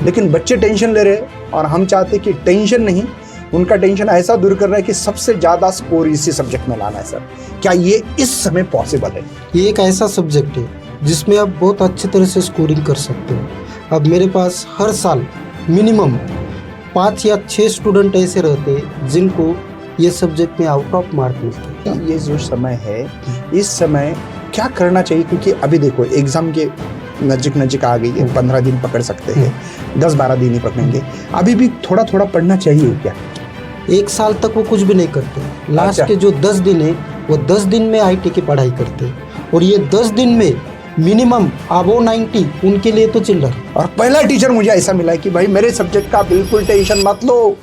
लेकिन बच्चे टेंशन ले रहे हैं और हम चाहते कि टेंशन नहीं, उनका टेंशन ऐसा दूर करना है कि सबसे ज़्यादा स्कोर इसी सब्जेक्ट में लाना है। सर, क्या ये इस समय पॉसिबल है? ये एक ऐसा सब्जेक्ट है जिसमें आप बहुत अच्छी तरह से स्कोरिंग कर सकते हो। अब मेरे पास हर साल मिनिमम 5 या 6 स्टूडेंट ऐसे रहते हैं जिनको ये सब्जेक्ट में आउट ऑफ मार्क मिलते हैं। ये जो समय है, इस समय क्या करना चाहिए? क्योंकि अभी देखो एग्ज़ाम के नज़दीक आ गई है, 15 दिन पकड़ सकते हैं, 10-12 दिन ही पकड़ेंगे। अभी भी थोड़ा थोड़ा पढ़ना चाहिए क्या? 1 साल तक वो कुछ भी नहीं करते। लास्ट अच्छा। के जो 10 दिन है वो 10 दिन में आईटी की पढ़ाई करते हैं और ये 10 दिन में मिनिमम अबव 90 उनके लिए तो चिल्लर। और पहला टीचर मुझे ऐसा मिला कि भाई मेरे सब्जेक्ट का बिल्कुल टेंशन मत लो।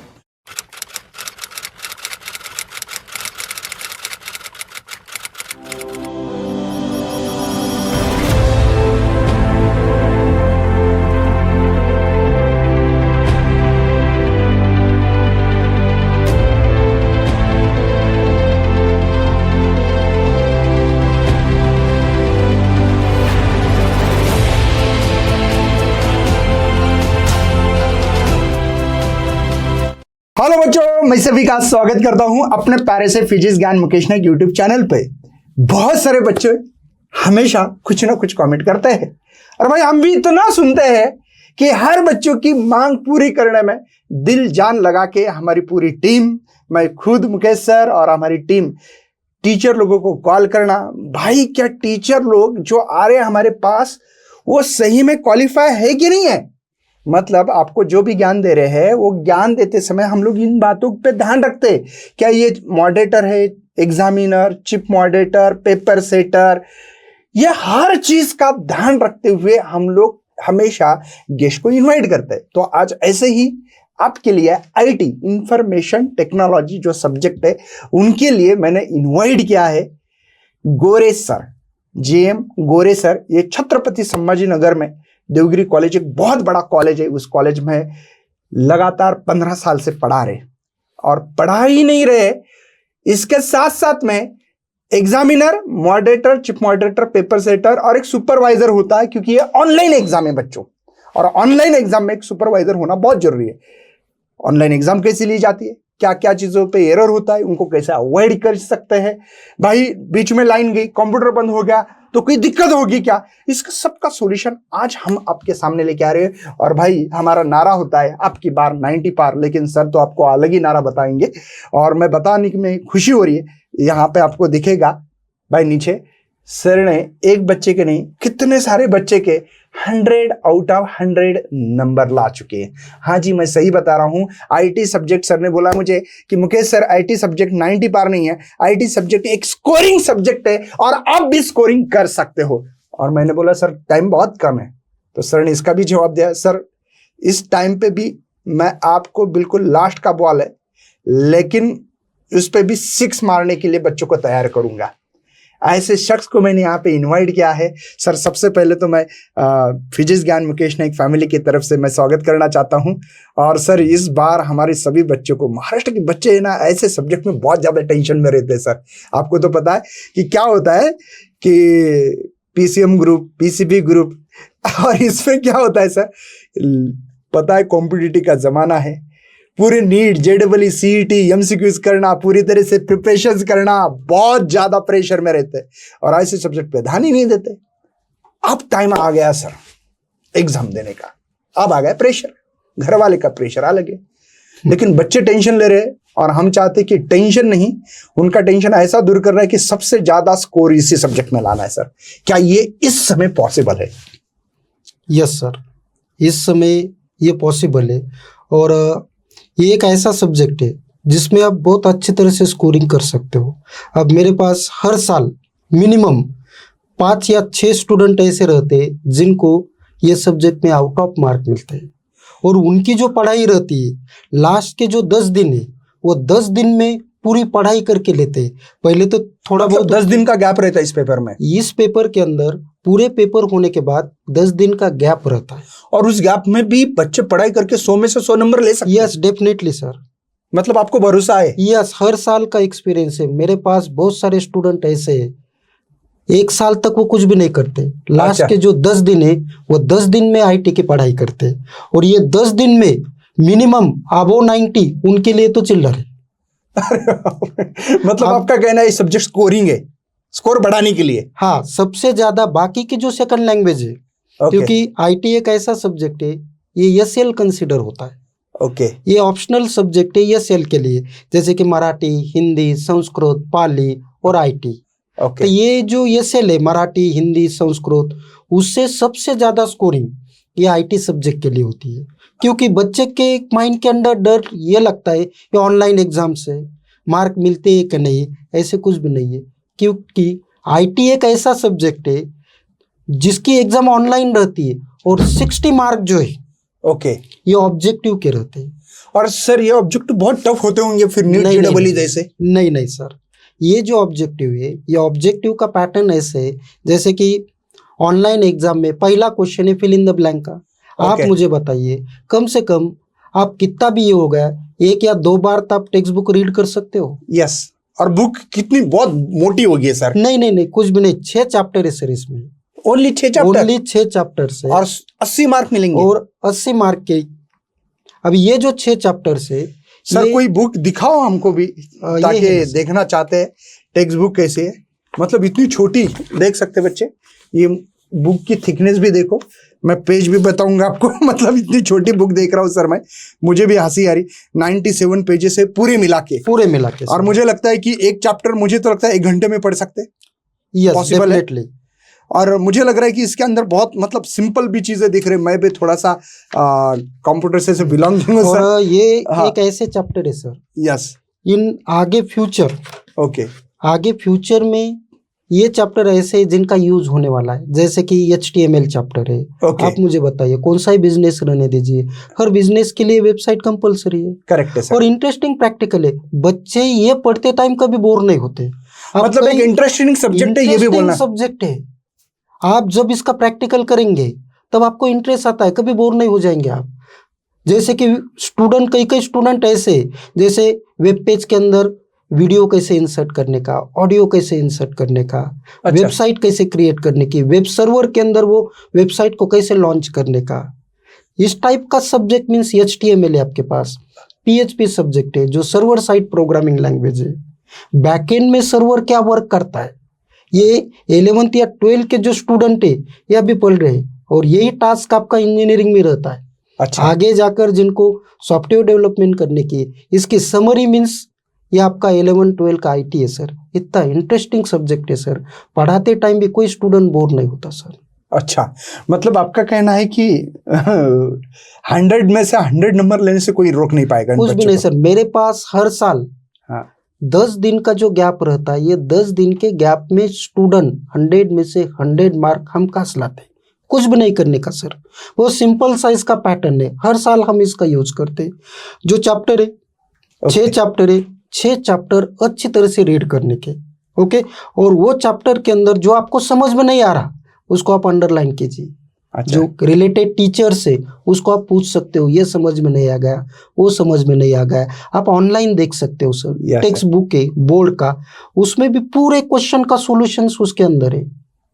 हेलो बच्चों, मैं सभी का स्वागत करता हूं अपने प्यारे से फिजिक्स ज्ञान मुकेश नायक यूट्यूब चैनल पे। बहुत सारे बच्चे हमेशा कुछ ना कुछ कमेंट करते हैं और भाई हम भी इतना सुनते हैं कि हर बच्चों की मांग पूरी करने में दिल जान लगा के हमारी पूरी टीम, मैं खुद मुकेश सर और हमारी टीम टीचर लोगों को कॉल करना, भाई क्या टीचर लोग जो आ रहे हैं हमारे पास वो सही में क्वालिफाई है कि नहीं है। मतलब आपको जो भी ज्ञान दे रहे हैं वो ज्ञान देते समय हम लोग इन बातों पे ध्यान रखते हैं। क्या ये मॉडरेटर है, examiner, chip moderator, paper setter, ये हर चीज का ध्यान रखते हुए हम लोग हमेशा गेस्ट को इनवाइट करते हैं। तो आज ऐसे ही आपके लिए आईटी इंफॉर्मेशन टेक्नोलॉजी जो सब्जेक्ट है उनके लिए मैंने इनवाइट किया है गोरे सर, जेएम गोरे सर। ये छत्रपति संभाजी नगर में देवगिरी कॉलेज एक बहुत बड़ा कॉलेज है। उस कॉलेज में लगातार 15 साल से पढ़ा रहे और पढ़ा ही नहीं रहे, इसके साथ साथ में examiner, moderator, chip moderator, paper setter और एक सुपरवाइजर होता है, क्योंकि ये ऑनलाइन एग्जाम है बच्चों और ऑनलाइन एग्जाम में एक सुपरवाइजर होना बहुत जरूरी है। ऑनलाइन एग्जाम कैसे ली जाती है, क्या क्या चीजों पे एरर होता है, उनको कैसे अवॉइड कर सकते हैं। भाई बीच में लाइन गई, कंप्यूटर बंद हो गया तो कोई दिक्कत होगी क्या, इसका सबका सॉल्यूशन आज हम आपके सामने लेके आ रहे हैं। और भाई हमारा नारा होता है आपकी बार 90 पार, लेकिन सर तो आपको अलग ही नारा बताएंगे और मैं बताने में खुशी हो रही है। यहाँ पे आपको दिखेगा भाई नीचे, सर ने एक बच्चे के नहीं कितने सारे बच्चे के 100 आउट ऑफ 100 नंबर ला चुके हैं। हाँ जी, मैं सही बता रहा हूँ। आईटी सब्जेक्ट सर ने बोला मुझे कि मुकेश सर आईटी सब्जेक्ट 90 पार नहीं है, आईटी सब्जेक्ट एक स्कोरिंग सब्जेक्ट है और आप भी स्कोरिंग कर सकते हो। और मैंने बोला सर टाइम बहुत कम है, तो सर ने इसका भी जवाब दिया, सर इस टाइम पे भी मैं आपको बिल्कुल लास्ट का बॉल है, लेकिन उस पर भी 6 मारने के लिए बच्चों को तैयार करूंगा। ऐसे शख्स को मैंने यहाँ पे इनवाइट किया है। सर सबसे पहले तो मैं फिजिक्स ज्ञान मुकेश नायक फैमिली की तरफ से मैं स्वागत करना चाहता हूँ। और सर इस बार हमारे सभी बच्चों को, महाराष्ट्र के बच्चे ना ऐसे सब्जेक्ट में बहुत ज़्यादा टेंशन में रहते हैं। सर आपको तो पता है कि क्या होता है कि पीसीएम ग्रुप, पीसीबी ग्रुप, और इसमें क्या होता है सर, पता है कॉम्पिटिटिव का ज़माना है, पूरे नीट, जेडबल, सीईटी, एमसीक्यूज करना, पूरी तरह से प्रिपरेशन करना, बहुत ज्यादा प्रेशर में रहते हैं और ऐसे सब्जेक्ट पे ध्यान ही नहीं देते। अब टाइम आ गया सर एग्जाम देने का, अब आ गया प्रेशर, घर वाले का प्रेशर अलग है, लेकिन बच्चे टेंशन ले रहे हैं और हम चाहते कि टेंशन नहीं, उनका टेंशन ऐसा दूर करना है कि सबसे ज्यादा स्कोर इसी सब्जेक्ट में लाना है। सर क्या ये इस समय पॉसिबल है? यस सर, इस समय ये पॉसिबल है और ये एक ऐसा सब्जेक्ट है जिसमें आप बहुत अच्छी तरह से स्कोरिंग कर सकते हो। अब मेरे पास हर साल मिनिमम 5 या 6 स्टूडेंट ऐसे रहते हैं जिनको ये सब्जेक्ट में आउट ऑफ मार्क मिलते हैं और उनकी जो पढ़ाई रहती है लास्ट के जो 10 दिन है वो 10 दिन में पूरी पढ़ाई करके लेते हैं। पहले तो थोड़ा बहुत 10 दिन का गैप रहता है इस पेपर में। इस पेपर के अंदर पूरे पेपर होने के बाद 10 दिन का गैप रहता है और उस गैप में भी बच्चे पढ़ाई करके 100 में से 100 नंबर ले सकते हैं। यस डेफिनेटली सर, मतलब आपको भरोसा है? यस, हर साल का एक्सपीरियंस है। मेरे पास बहुत सारे स्टूडेंट ऐसे हैं, 1 साल तक वो कुछ भी नहीं करते। लास्ट अच्छा। के जो 10 दिन है वो 10 दिन में आईटी की पढ़ाई करते, और ये 10 दिन में मिनिमम अबो 90 उनके लिए तो चिल्लर है। मतलब अब- आपका कहना है ये सब्जेक्ट स्कोरिंग है, स्कोर बढ़ाने के लिए। हाँ, सबसे ज्यादा बाकी की जो सेकंड लैंग्वेज है, ओके क्योंकि आईटी एक ऐसा सब्जेक्ट है, ये एसएल कंसिडर होता है, ओके ये ऑप्शनल सब्जेक्ट है एसएल के लिए, जैसे कि मराठी, हिंदी, संस्कृत, पाली और आईटी। तो ओके ये जो एसएल है, मराठी, हिंदी, संस्कृत, उससे सबसे ज्यादा स्कोरिंग ये आईटी सब्जेक्ट के लिए होती है, क्योंकि बच्चे के माइंड के अंदर डर ये लगता है कि ऑनलाइन एग्जाम से मार्क मिलते हैं कि नहीं, ऐसे कुछ भी नहीं है, क्योंकि आईटी एक ऐसा सब्जेक्ट है जिसकी एग्जाम ऑनलाइन रहती है, और 60 मार्क जो है ओके। ये ऑब्जेक्टिव के रहते हैं। और सर ये ऑब्जेक्ट बहुत टफ होते होंगे फिर नीट नहीं, नहीं, जेईई नहीं, जैसे? नहीं सर, ये जो ऑब्जेक्टिव है, ये ऑब्जेक्टिव का पैटर्न ऐसे है, जैसे कि ऑनलाइन एग्जाम में पहला क्वेश्चन है फिल इन द ब्लैंक का। आप Okay. मुझे बताइए, कम से कम आप कितना भी ये हो गया 1 या 2 बार तो आप टेक्स्ट बुक रीड कर सकते हो। यस। और बुक कितनी बहुत मोटी होगी है सर? नहीं, कुछ भी नहीं, 6 चैप्टर है सर इसमें, ओनली 6 चैप्टर? ओनली 6 चैप्टर से, और 80 मार्क मिलेंगे? और 80 मार्क के। अब ये जो 6 चैप्टर से सर कोई बुक दिखाओ हमको भी, ये ताकि है देखना चाहते हैं टेक्स्ट बुक कैसे है। मतलब इतनी छोटी देख सकते बच्चे, ये बुक की थिकनेस भी देखो, मैं पेज भी बताऊंगा आपको। मतलब इतनी छोटी बुक देख रहा हूँ सर मैं, मुझे भी हंसी आ रही। 97 पेजेस है पूरे मिला के। और मुझे लगता है कि एक चैप्टर मुझे तो लगता है 1 घंटे में पढ़ सकते हैं। यस, possible है। डेफिनेटली। और मुझे लग रहा है कि इसके अंदर बहुत मतलब सिंपल भी चीजें दिख रही है। मैं भी थोड़ा सा कंप्यूटर से बिलोंगिंग हूँ सर। और ये हाँ। एक ऐसे चैप्टर है सर, यस। इन आगे फ्यूचर, ओके आगे फ्यूचर में ये चैप्टर ऐसे है जिनका यूज होने वाला है, जैसे कि HTML चैप्टर है। ओके। आप मुझे बताइए, कौन सा ही बिजनेस रहने दीजिए, हर बिजनेस के लिए वेबसाइट कंपलसरी है। करेक्ट है सर। और इंटरेस्टिंग प्रैक्टिकल है, बच्चे ये पढ़ते टाइम कभी बोर नहीं होते। मतलब एक इंटरेस्टिंग सब्जेक्ट है, ये भी बोलना। सब्जेक्ट है, आप जब इसका प्रैक्टिकल करेंगे तब आपको इंटरेस्ट आता है, कभी बोर नहीं हो जाएंगे आप। जैसे कि स्टूडेंट, कई स्टूडेंट ऐसे, जैसे वेब पेज के अंदर वीडियो कैसे इंसर्ट करने का, ऑडियो कैसे इंसर्ट करने का, अच्छा। वेबसाइट कैसे क्रिएट करने की, वेब सर्वर के अंदर वो वेबसाइट को कैसे लॉन्च करने का, इस टाइप का सब्जेक्ट मीन्स HTML है आपके पास। PHP सब्जेक्ट है जो सर्वर साइड प्रोग्रामिंग लैंग्वेज है। बैकएंड में सर्वर क्या वर्क करता है, ये 11th या 12th के जो स्टूडेंट है ये अभी पढ़ रहे हैं, और यही टास्क आपका इंजीनियरिंग में रहता है। अच्छा। आगे जाकर जिनको सॉफ्टवेयर डेवलपमेंट करने की, इसकी समरी मीन्स ये आपका 11-12 का IT है सर। इतना इंटरेस्टिंग सब्जेक्ट है सर, पढ़ाते टाइम भी कोई स्टूडेंट बोर नहीं होता सर। अच्छा, मतलब आपका कहना है कि 100 में से 100 नंबर लेने से कोई रोक नहीं पाएगा? कुछ भी नहीं सर, मेरे पास हर साल हाँ। 10 दिन का जो गैप रहता है, ये 10 दिन के गैप में स्टूडेंट 100 में से 100 मार्क हम कस लाते हैं, कुछ भी नहीं करने का सर। वो सिंपल सा इसका पैटर्न है, हर साल हम इसका यूज करते हैं। जो चैप्टर है 6 चैप्टर है, 6 चैप्टर अच्छी तरह से रीड करने के। ओके। और वो चैप्टर के अंदर जो आपको समझ में नहीं आ रहा उसको आप अंडरलाइन कीजिए। अच्छा। जो रिलेटेड टीचर से उसको आप पूछ सकते हो, ये समझ में नहीं आ गया, वो समझ में नहीं आ गया, आप ऑनलाइन देख सकते हो सर। Yes, टेक्स्ट बुक है बोर्ड का, उसमें भी पूरे क्वेश्चन का सॉल्यूशन उसके अंदर है।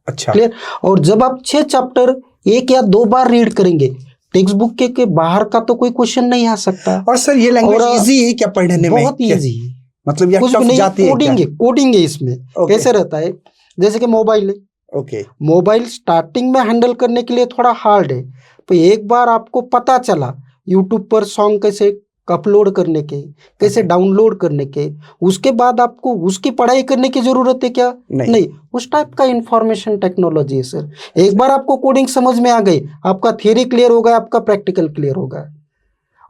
अच्छा। क्लियर। और जब आप 6 चैप्टर 1 या 2 बार रीड करेंगे, टेक्स्ट बुक के बाहर का तो कोई क्वेश्चन नहीं आ सकता। और सर ये लैंग्वेज और इजी है क्या पढ़ने में? बहुत इजी है, मतलब ये कुछ टफ भी नहीं, जाती है कोडिंग है, क्या? कोडिंग है इसमें। Okay. कैसे रहता है, जैसे कि मोबाइल है, ओके। मोबाइल स्टार्टिंग में हैंडल करने के लिए थोड़ा हार्ड है, तो एक बार आपको पता चला यूट्यूब पर सॉन्ग कैसे अपलोड करने के, कैसे डाउनलोड करने के, उसके बाद आपको उसकी पढ़ाई करने की जरूरत है क्या? नहीं, उस टाइप का इंफॉर्मेशन टेक्नोलॉजी है सर। एक बार आपको कोडिंग समझ में आ गई, आपका थियरी क्लियर हो गया, आपका प्रैक्टिकल क्लियर हो गया।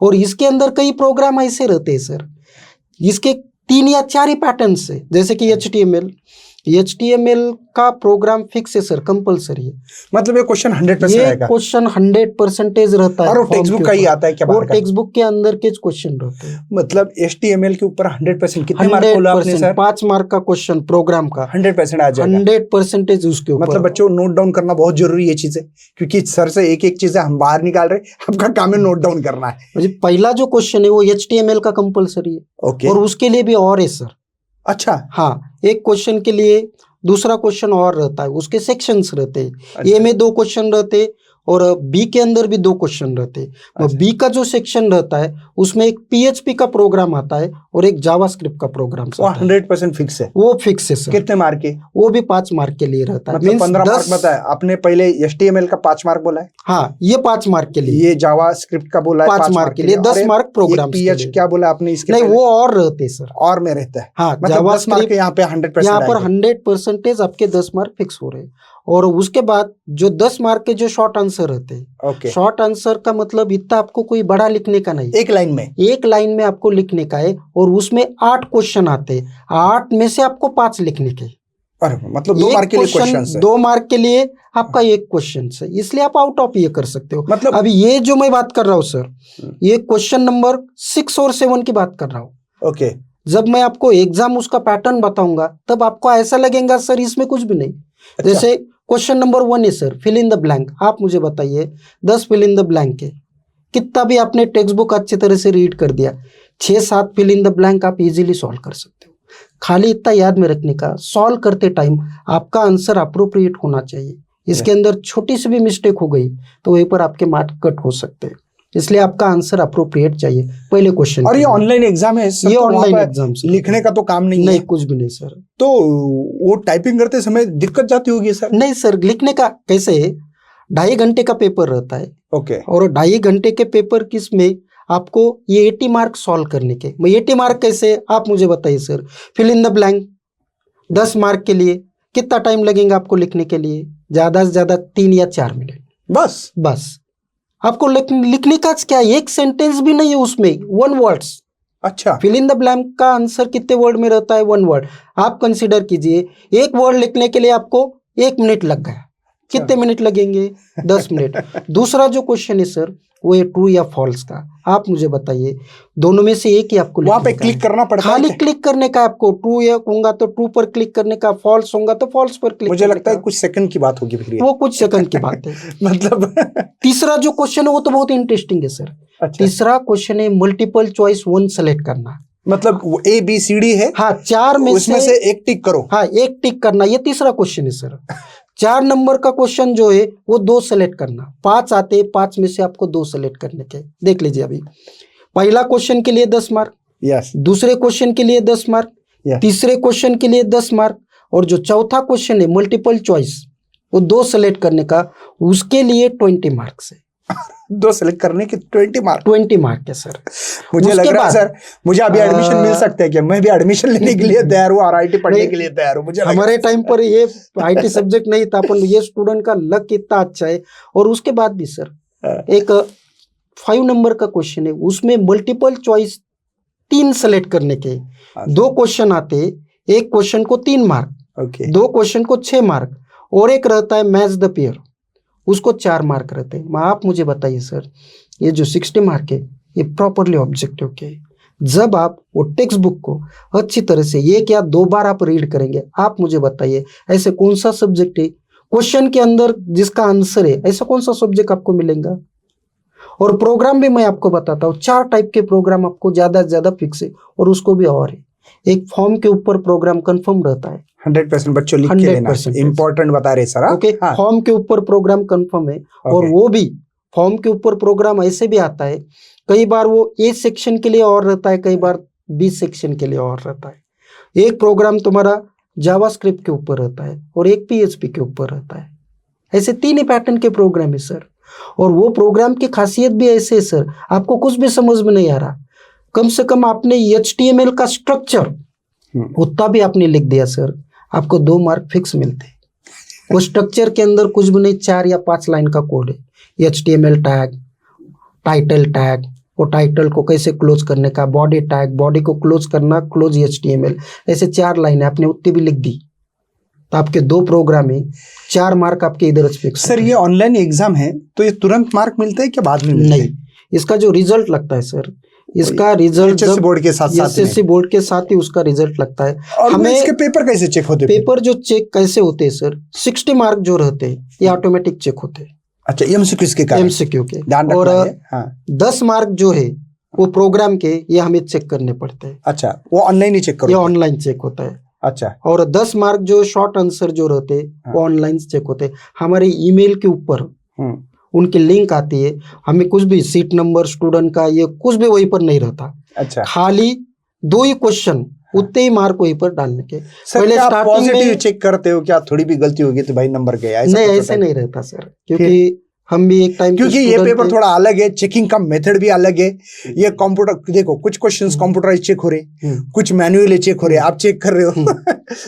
और इसके अंदर कई प्रोग्राम ऐसे रहते हैं सर, इसके 3 या 4 ही पैटर्न है, जैसे कि HTML का प्रोग्राम फिक्स है सर, कंपलसरी है। मतलब ये क्वेश्चन 100% ये आएगा? क्वेश्चन 100% रहता है। और वो टेक्स्ट बुक का ही आता है क्या? और टेक्स्ट बुक के अंदर के क्वेश्चन रहते हैं। मतलब HTML के ऊपर 100% कितने मार्क बोला आपने सर? 5 मार्क का क्वेश्चन प्रोग्राम का 100% आ जाएगा। 100% उसके ऊपर। मतलब बच्चों नोट डाउन करना बहुत जरूरी है चीजें, क्योंकि सर से एक एक चीजें हम बाहर निकाल रहे, आपका काम है नोट डाउन करना है। पहला जो क्वेश्चन है वो HTML का कंपलसरी है। ओके। और उसके लिए भी और है सर। अच्छा। हाँ, एक क्वेश्चन के लिए दूसरा क्वेश्चन और रहता है, उसके सेक्शंस रहते हैं। अच्छा। ए में 2 क्वेश्चन रहते हैं और बी के अंदर भी 2 क्वेश्चन रहते हैं। अच्छा। बी का जो सेक्शन रहता है उसमें एक पीएचपी का प्रोग्राम आता है और एक जावास्क्रिप्ट का प्रोग्राम वो आता है। 100% फिक्स है। वो फिक्स है सर। कितने मार्क के? वो भी 5 मार्क के लिए रहता है। मतलब Means 15 मार्क 10 बताया आपने, पहले HTML का 5 मार्क बोला है, हाँ ये 5 मार्क के लिए, ये जावा स्क्रिप्ट का बोला है 5 मार्क के लिए, 10 मार्क प्रोग्राम के PH लिए। क्या बोला आपने इसके नहीं पहले? वो और रहते हैं सर। और में रहता है। हाँ मतलब 10 मार्क के यहाँ पे 100% यहाँ पर आएंगे। 100% आपके 10 मार्क फिक्स हो रहे हैं। और उसके बाद जो 10 मार्क के जो शॉर्ट आंसर रहते हैं, ओके। शॉर्ट आंसर का मतलब इतना आपको कोई बड़ा लिखने का नहीं, एक लाइन में, एक लाइन में आपको लिखने का है और उसमें 8 क्वेश्चन आते हैं, 8 में से आपको 5 लिखने के। अरे मतलब 2 मार्क के लिए क्वेश्चन है। 2 मार्क के लिए आपका एक क्वेश्चन है, इसलिए आप आउट ऑफ ये कर सकते हो। मतलब अभी ये जो मैं बात कर रहा हूँ सर, ये क्वेश्चन नंबर 6 और 7 की बात कर रहा हूँ। ओके। जब मैं आपको एग्जाम उसका पैटर्न बताऊंगा तब आपको ऐसा लगेगा सर इसमें कुछ भी नहीं। अच्छा। जैसे क्वेश्चन नंबर 1 है sir, fill in the blank. आप मुझे बताइए 10 फिल इन द ब्लैंक है, कितना भी आपने टेक्स्ट बुक अच्छी तरह से रीड कर दिया, 6-7 फिल इन द ब्लैंक आप इजीली सॉल्व कर सकते हो। खाली इतना याद में रखने का, सॉल्व करते टाइम आपका आंसर अप्रोप्रिएट होना चाहिए। इसके अंदर छोटी सी भी मिस्टेक हो गई तो वहीं पर आपके मार्क कट हो सकते हैं, इसलिए आपका आंसर अप्रोप्रिएट चाहिए पहले क्वेश्चन। और ये ऑनलाइन एग्जाम है सर, ये तो ऑनलाइन वहाँ एग्जाम पे लिखने का तो काम नहीं नहीं, है। कुछ भी नहीं सर। तो वो टाइपिंग करते समय दिक्कत जाती होगी सर? नहीं सर, लिखने का कैसे है, 2.5 घंटे का पेपर रहता है। ओके। और 2.5 घंटे के पेपर किसमें आपको ये 80 मार्क सॉल्व करने के। 80 मार्क कैसे आप मुझे बताइए sir. Fill in the blank 10 mark के लिए कितना टाइम लगेगा आपको लिखने के लिए? ज्यादा से ज्यादा 3 या 4 मिनट बस आपको लिखने का क्या, एक सेंटेंस भी नहीं है उसमें, 1 वर्ड्स। अच्छा। फिल इन द ब्लैंक का आंसर कितने वर्ड में रहता है? 1 वर्ड। आप कंसीडर कीजिए 1 वर्ड लिखने के लिए आपको 1 मिनट लग गया, कितने मिनट लगेंगे? 10 मिनट। दूसरा जो क्वेश्चन है सर वो है ट्रू या फॉल्स का। आप मुझे बताइए दोनों में से एक ही आपको वहां पे लिखने का क्लिक है। करना पड़ता है खाली क्या? क्लिक करने का आपको, ट्रू या होगा तो ट्रू पर क्लिक करने का, फॉल्स होगा तो फॉल्स पर क्लिक मुझे करने लगता है का। कुछ सेकंड की बात होगी फिर ये। वो कुछ सेकंड की बात है। मतलब तीसरा जो क्वेश्चन है वो तो बहुत इंटरेस्टिंग है सर। अच्छा। तीसरा क्वेश्चन है मल्टीपल चॉइस 1 सेलेक्ट करना। मतलब वो ABCD है, हाँ 4 में उसमें से एक टिक करो। हाँ एक टिक करना, ये तीसरा क्वेश्चन है सर। 4 नंबर का क्वेश्चन जो है वो 2 सेलेक्ट करना। 5 आते हैं, 5 में से आपको 2 सेलेक्ट करने के। देख लीजिए अभी पहला क्वेश्चन के लिए 10 मार्क, यस। दूसरे क्वेश्चन के लिए 10 मार्क, Yes. तीसरे क्वेश्चन के लिए 10 मार्क, और जो चौथा क्वेश्चन है मल्टीपल चॉइस वो 2 सेलेक्ट करने का, उसके लिए 20 मार्क्स है। 2 सेलेक्ट करने के 20 मार्क। 20 मार्क है सर। मुझे लग रहा है सर मुझे अभी एडमिशन मिल आ, सकता है क्या? मैं भी एडमिशन लेने के लिए तैयार हूँ, RIT पढ़ने के लिए तैयार हूँ। मुझे हमारे टाइम पर ये IT सब्जेक्ट नहीं था, पर ये स्टूडेंट का लक कितना अच्छा है। और उसके बाद भी सर एक 5 नंबर का क्वेश्चन है, उसमें मल्टीपल चॉइस 3 सेलेक्ट करने के। 2 क्वेश्चन आते, एक क्वेश्चन को 3 मार्क, ओके। 2 क्वेश्चन को 6 मार्क, और एक रहता है मैच द पेयर, उसको 4 मार्क रहते हैं। आप मुझे बताइए सर ये जो 60 मार्क है ये प्रॉपरली ऑब्जेक्टिव के, जब आप वो टेक्स्ट बुक को अच्छी तरह से 1 या 2 बार आप रीड करेंगे, आप मुझे बताइए ऐसे कौन सा सब्जेक्ट है क्वेश्चन के अंदर जिसका आंसर है, ऐसा कौन सा सब्जेक्ट आपको मिलेगा? और प्रोग्राम भी मैं आपको बताता हूँ, 4 टाइप के प्रोग्राम आपको ज्यादा से ज्यादा फिक्स है, और उसको भी और है। एक फॉर्म के ऊपर प्रोग्राम कंफर्म रहता है, 100% बच्चों लिख के लेना, 100% इंपॉर्टेंट बता रहे सर। ओके। फॉर्म के ऊपर प्रोग्राम कंफर्म है, और वो भी फॉर्म के ऊपर प्रोग्राम ऐसे भी आता है, कई बार वो A सेक्शन के लिए और रहता है, कई बार B सेक्शन के लिए और रहता है। एक प्रोग्राम तुम्हारा जावास्क्रिप्ट के ऊपर रहता है और एक PHP के ऊपर रहता है। ऐसे 3 ही पैटर्न के प्रोग्राम है सर। और वो प्रोग्राम की खासियत भी ऐसे है सर, आपको कुछ भी समझ में नहीं आ रहा, कम से कम आपने HTML का स्ट्रक्चर उतना भी आपने लिख दिया सर, आपको 2 मार्क फिक्स मिलते। वो स्ट्रक्चर के अंदर कुछ भी नहीं, 4 या 5 लाइन का कोड है। HTML टैग, टाइटल टैग, वो टाइटल को कैसे क्लोज करने का, बॉडी टैग, बॉडी को क्लोज करना, क्लोज HTML, ऐसे 4 लाइन आपने उतनी भी लिख दी, तो आपके 2 प्रोग्राम है, 4 मार्क आपके इधर फिक्स। सर ये ऑनलाइन एग्जाम है तो ये तुरंत मार्क मिलते हैं क्या बाद में मिलते हैं? नहीं, इसका जो रिजल्ट लगता है सर, इसका रिजल्ट HSC बोर्ड के साथ SSC बोर्ड के साथ ही उसका रिजल्ट लगता है। और हमें इसके पेपर कैसे चेक होते हैं? पेपर जो चेक कैसे होते हैं सर, 60 मार्क जो रहते हैं ये ऑटोमेटिक चेक होते हैं। अच्छा, MCQ के कारण, MCQ के, ध्यान और रखना है। हाँ। 10 मार्क जो है वो प्रोग्राम के, ये हमें चेक करने पड़ते हैं। अच्छा, वो ऑनलाइन ही चेक करो? ये ऑनलाइन चेक होता है। अच्छा और 10 मार्क जो शॉर्ट आंसर जो रहते वो ऑनलाइन चेक होते। हमारे ईमेल के ऊपर उनकी लिंक आती है, हमें कुछ भी सीट नंबर स्टूडेंट का ये कुछ भी वहीं पर नहीं रहता। अच्छा खाली 2 ही क्वेश्चन, उतने ही मार्क वहीं पर डालने के। सर पहले क्या स्टार्टिंग पॉजिटिव में चेक करते हो, क्या थोड़ी भी गलती होगी तो भाई नंबर गया, ऐसा नहीं, कुछ ऐसे होता है? नहीं रहता सर, क्योंकि हम भी एक टाइम क्योंकि ये पेपर थोड़ा अलग है, चेकिंग का मेथड भी अलग है। ये कंप्यूटर देखो, कुछ क्वेश्चंस कंप्यूटराइज चेक हो रहे, कुछ मैन्युअली चेक हो रहे, आप चेक कर रहे हो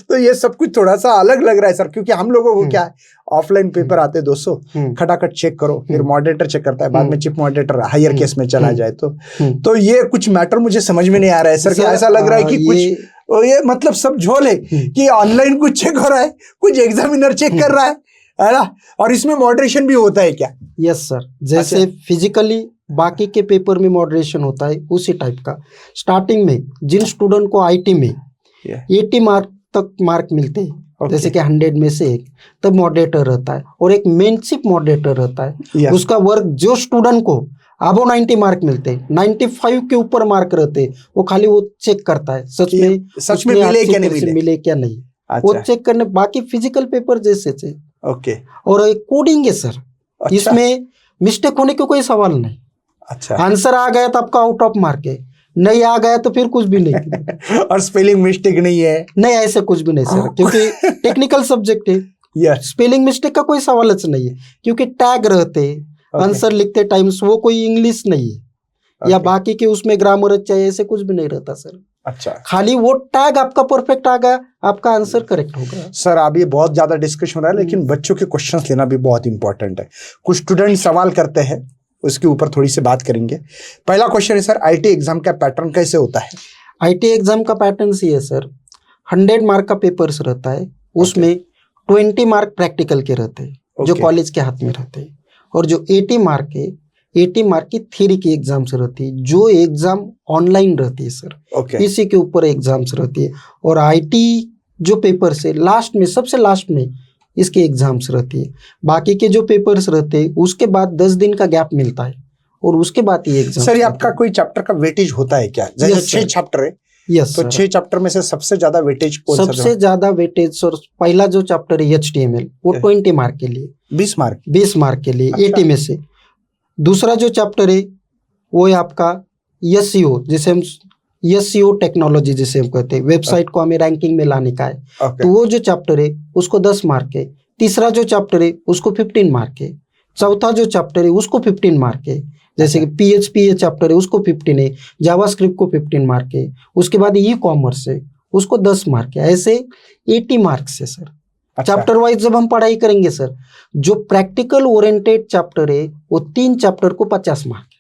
तो ये सब कुछ थोड़ा सा अलग लग रहा है सर, क्योंकि हम लोगों को क्या है, ऑफलाइन पेपर आते 200 खटाखट चेक करो, फिर मॉडरेटर चेक करता है, बाद में चीफ मॉडरेटर हायर केस में चला जाए तो ये कुछ मैटर मुझे समझ में नहीं आ रहा है सर। क्या ऐसा लग रहा है कि कुछ ये मतलब सब झोल है कि ऑनलाइन कुछ चेक हो रहा है, कुछ एग्जामिनर चेक कर रहा है ना, और इसमें मॉडरेशन भी होता है क्या? यस सर, जैसे फिजिकली बाकी के पेपर में मॉडरेशन होता है उसी टाइप का। स्टार्टिंग में जिन स्टूडेंट को आईटी में 80 मार्क तक मार्क मिलते हैं, जैसे कि 100 में से एक, तब मॉडरेटर रहता है और एक मेंटरशिप मॉडरेटर रहता है। उसका वर्क जो स्टूडेंट को अबो 90 मार्क मिलते हैं, 95 के ऊपर मार्क रहते हैं, वो खाली वो चेक करता है सच में मिले क्या नहीं। वो चेक करने, बाकी फिजिकल पेपर जैसे थे। ओके। और एक कोडिंग है सर, इसमें मिस्टेक होने का कोई सवाल नहीं। अच्छा, आंसर आ गया तो आपका आउट ऑफ मार्क है, नहीं आ गया तो फिर कुछ भी नहीं और स्पेलिंग मिस्टेक नहीं है, नहीं, ऐसे कुछ भी नहीं सर, क्योंकि टेक्निकल सब्जेक्ट है। स्पेलिंग मिस्टेक का कोई सवाल नहीं है, क्योंकि टैग रहते आंसर लिखते टाइम्स, वो कोई इंग्लिश नहीं है या बाकी के उसमें ग्रामर चाहिए, ऐसे कुछ भी नहीं रहता सर। अच्छा, खाली वो टैग आपका परफेक्ट आ गया, आपका आंसर करेक्ट हो गया। सर अब ये बहुत ज्यादा डिस्कशन हो रहा है, लेकिन बच्चों के क्वेश्चंस लेना भी बहुत इंपॉर्टेंट है। कुछ स्टूडेंट सवाल करते हैं, उसके ऊपर थोड़ी सी बात करेंगे। पहला क्वेश्चन है सर, आईटी एग्जाम का पैटर्न कैसे होता है? आईटी एग्जाम का पैटर्न सी है सर, 100 मार्क का पेपर्स रहता है, उसमें 20 मार्क प्रैक्टिकल के रहते हैं जो कॉलेज के हाथ में रहते हैं, और जो 80 मार्क है, 80 मार्क की थ्योरी की एग्जाम्स रहती है, जो एग्जाम ऑनलाइन रहती है सर। इसी के ऊपर एग्जाम्स रहती है। और आईटी जो पेपर से लास्ट में, सबसे लास्ट में इसके एग्जाम्स रहती है। बाकी के जो पेपर्स रहते हैं उसके बाद 10 दिन का गैप मिलता है, और उसके बाद ये एग्जाम। सर ये आपका कोई चैप्टर का वेटेज होता है क्या? जैसे 6 चैप्टर है, यस, तो 6 चैप्टर में से सबसे ज्यादा वेटेज कौन सा? सबसे ज्यादा वेटेज सर, पहला जो चैप्टर है HTML, वो 20 मार्क के लिए, 20 मार्क के लिए 80 में से। दूसरा जो चैप्टर है वो है आपका SEO, जिसे हम SEO टेक्नोलॉजी जिसे हम कहते हैं, वेबसाइट को हमें रैंकिंग में लाने का है। तो वो जो चैप्टर है उसको 10 मार्क है। तीसरा जो चैप्टर है उसको 15 मार्क है। चौथा जो चैप्टर है उसको 15 मार्क है। जैसे कि PHP ये चैप्टर है उसको 15 है, जावास्क्रिप्ट को 15 मार्क है। उसके बाद ई-कॉमर्स है, उसको 10 मार्क है। ऐसे 80 मार्क्स है सर। चैप्टर वाइज जब हम पढ़ाई करेंगे सर, जो प्रैक्टिकल ओरिएंटेड चैप्टर है वो 3 चैप्टर को 50 मार्क है।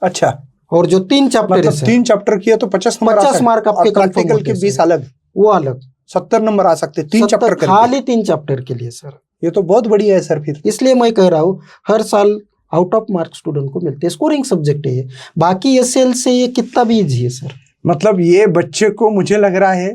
अच्छा, और जो 3 चैप्टर मतलब 3 चैप्टर किया तो 50 मार्क आपके प्रैक्टिकल के 20 अलग, वो अलग 70 नंबर आ सकते 3 चैप्टर करके, खाली 3 चैप्टर के लिए सर। ये तो बहुत बढ़िया है सर। फिर इसलिए मैं कह रहा हूँ हर साल आउट ऑफ मार्क स्टूडेंट को मिलते हैं, स्कोरिंग सब्जेक्ट है ये। बाकी SL से ये कितना भी इजी है सर। मतलब ये बच्चे को मुझे लग रहा है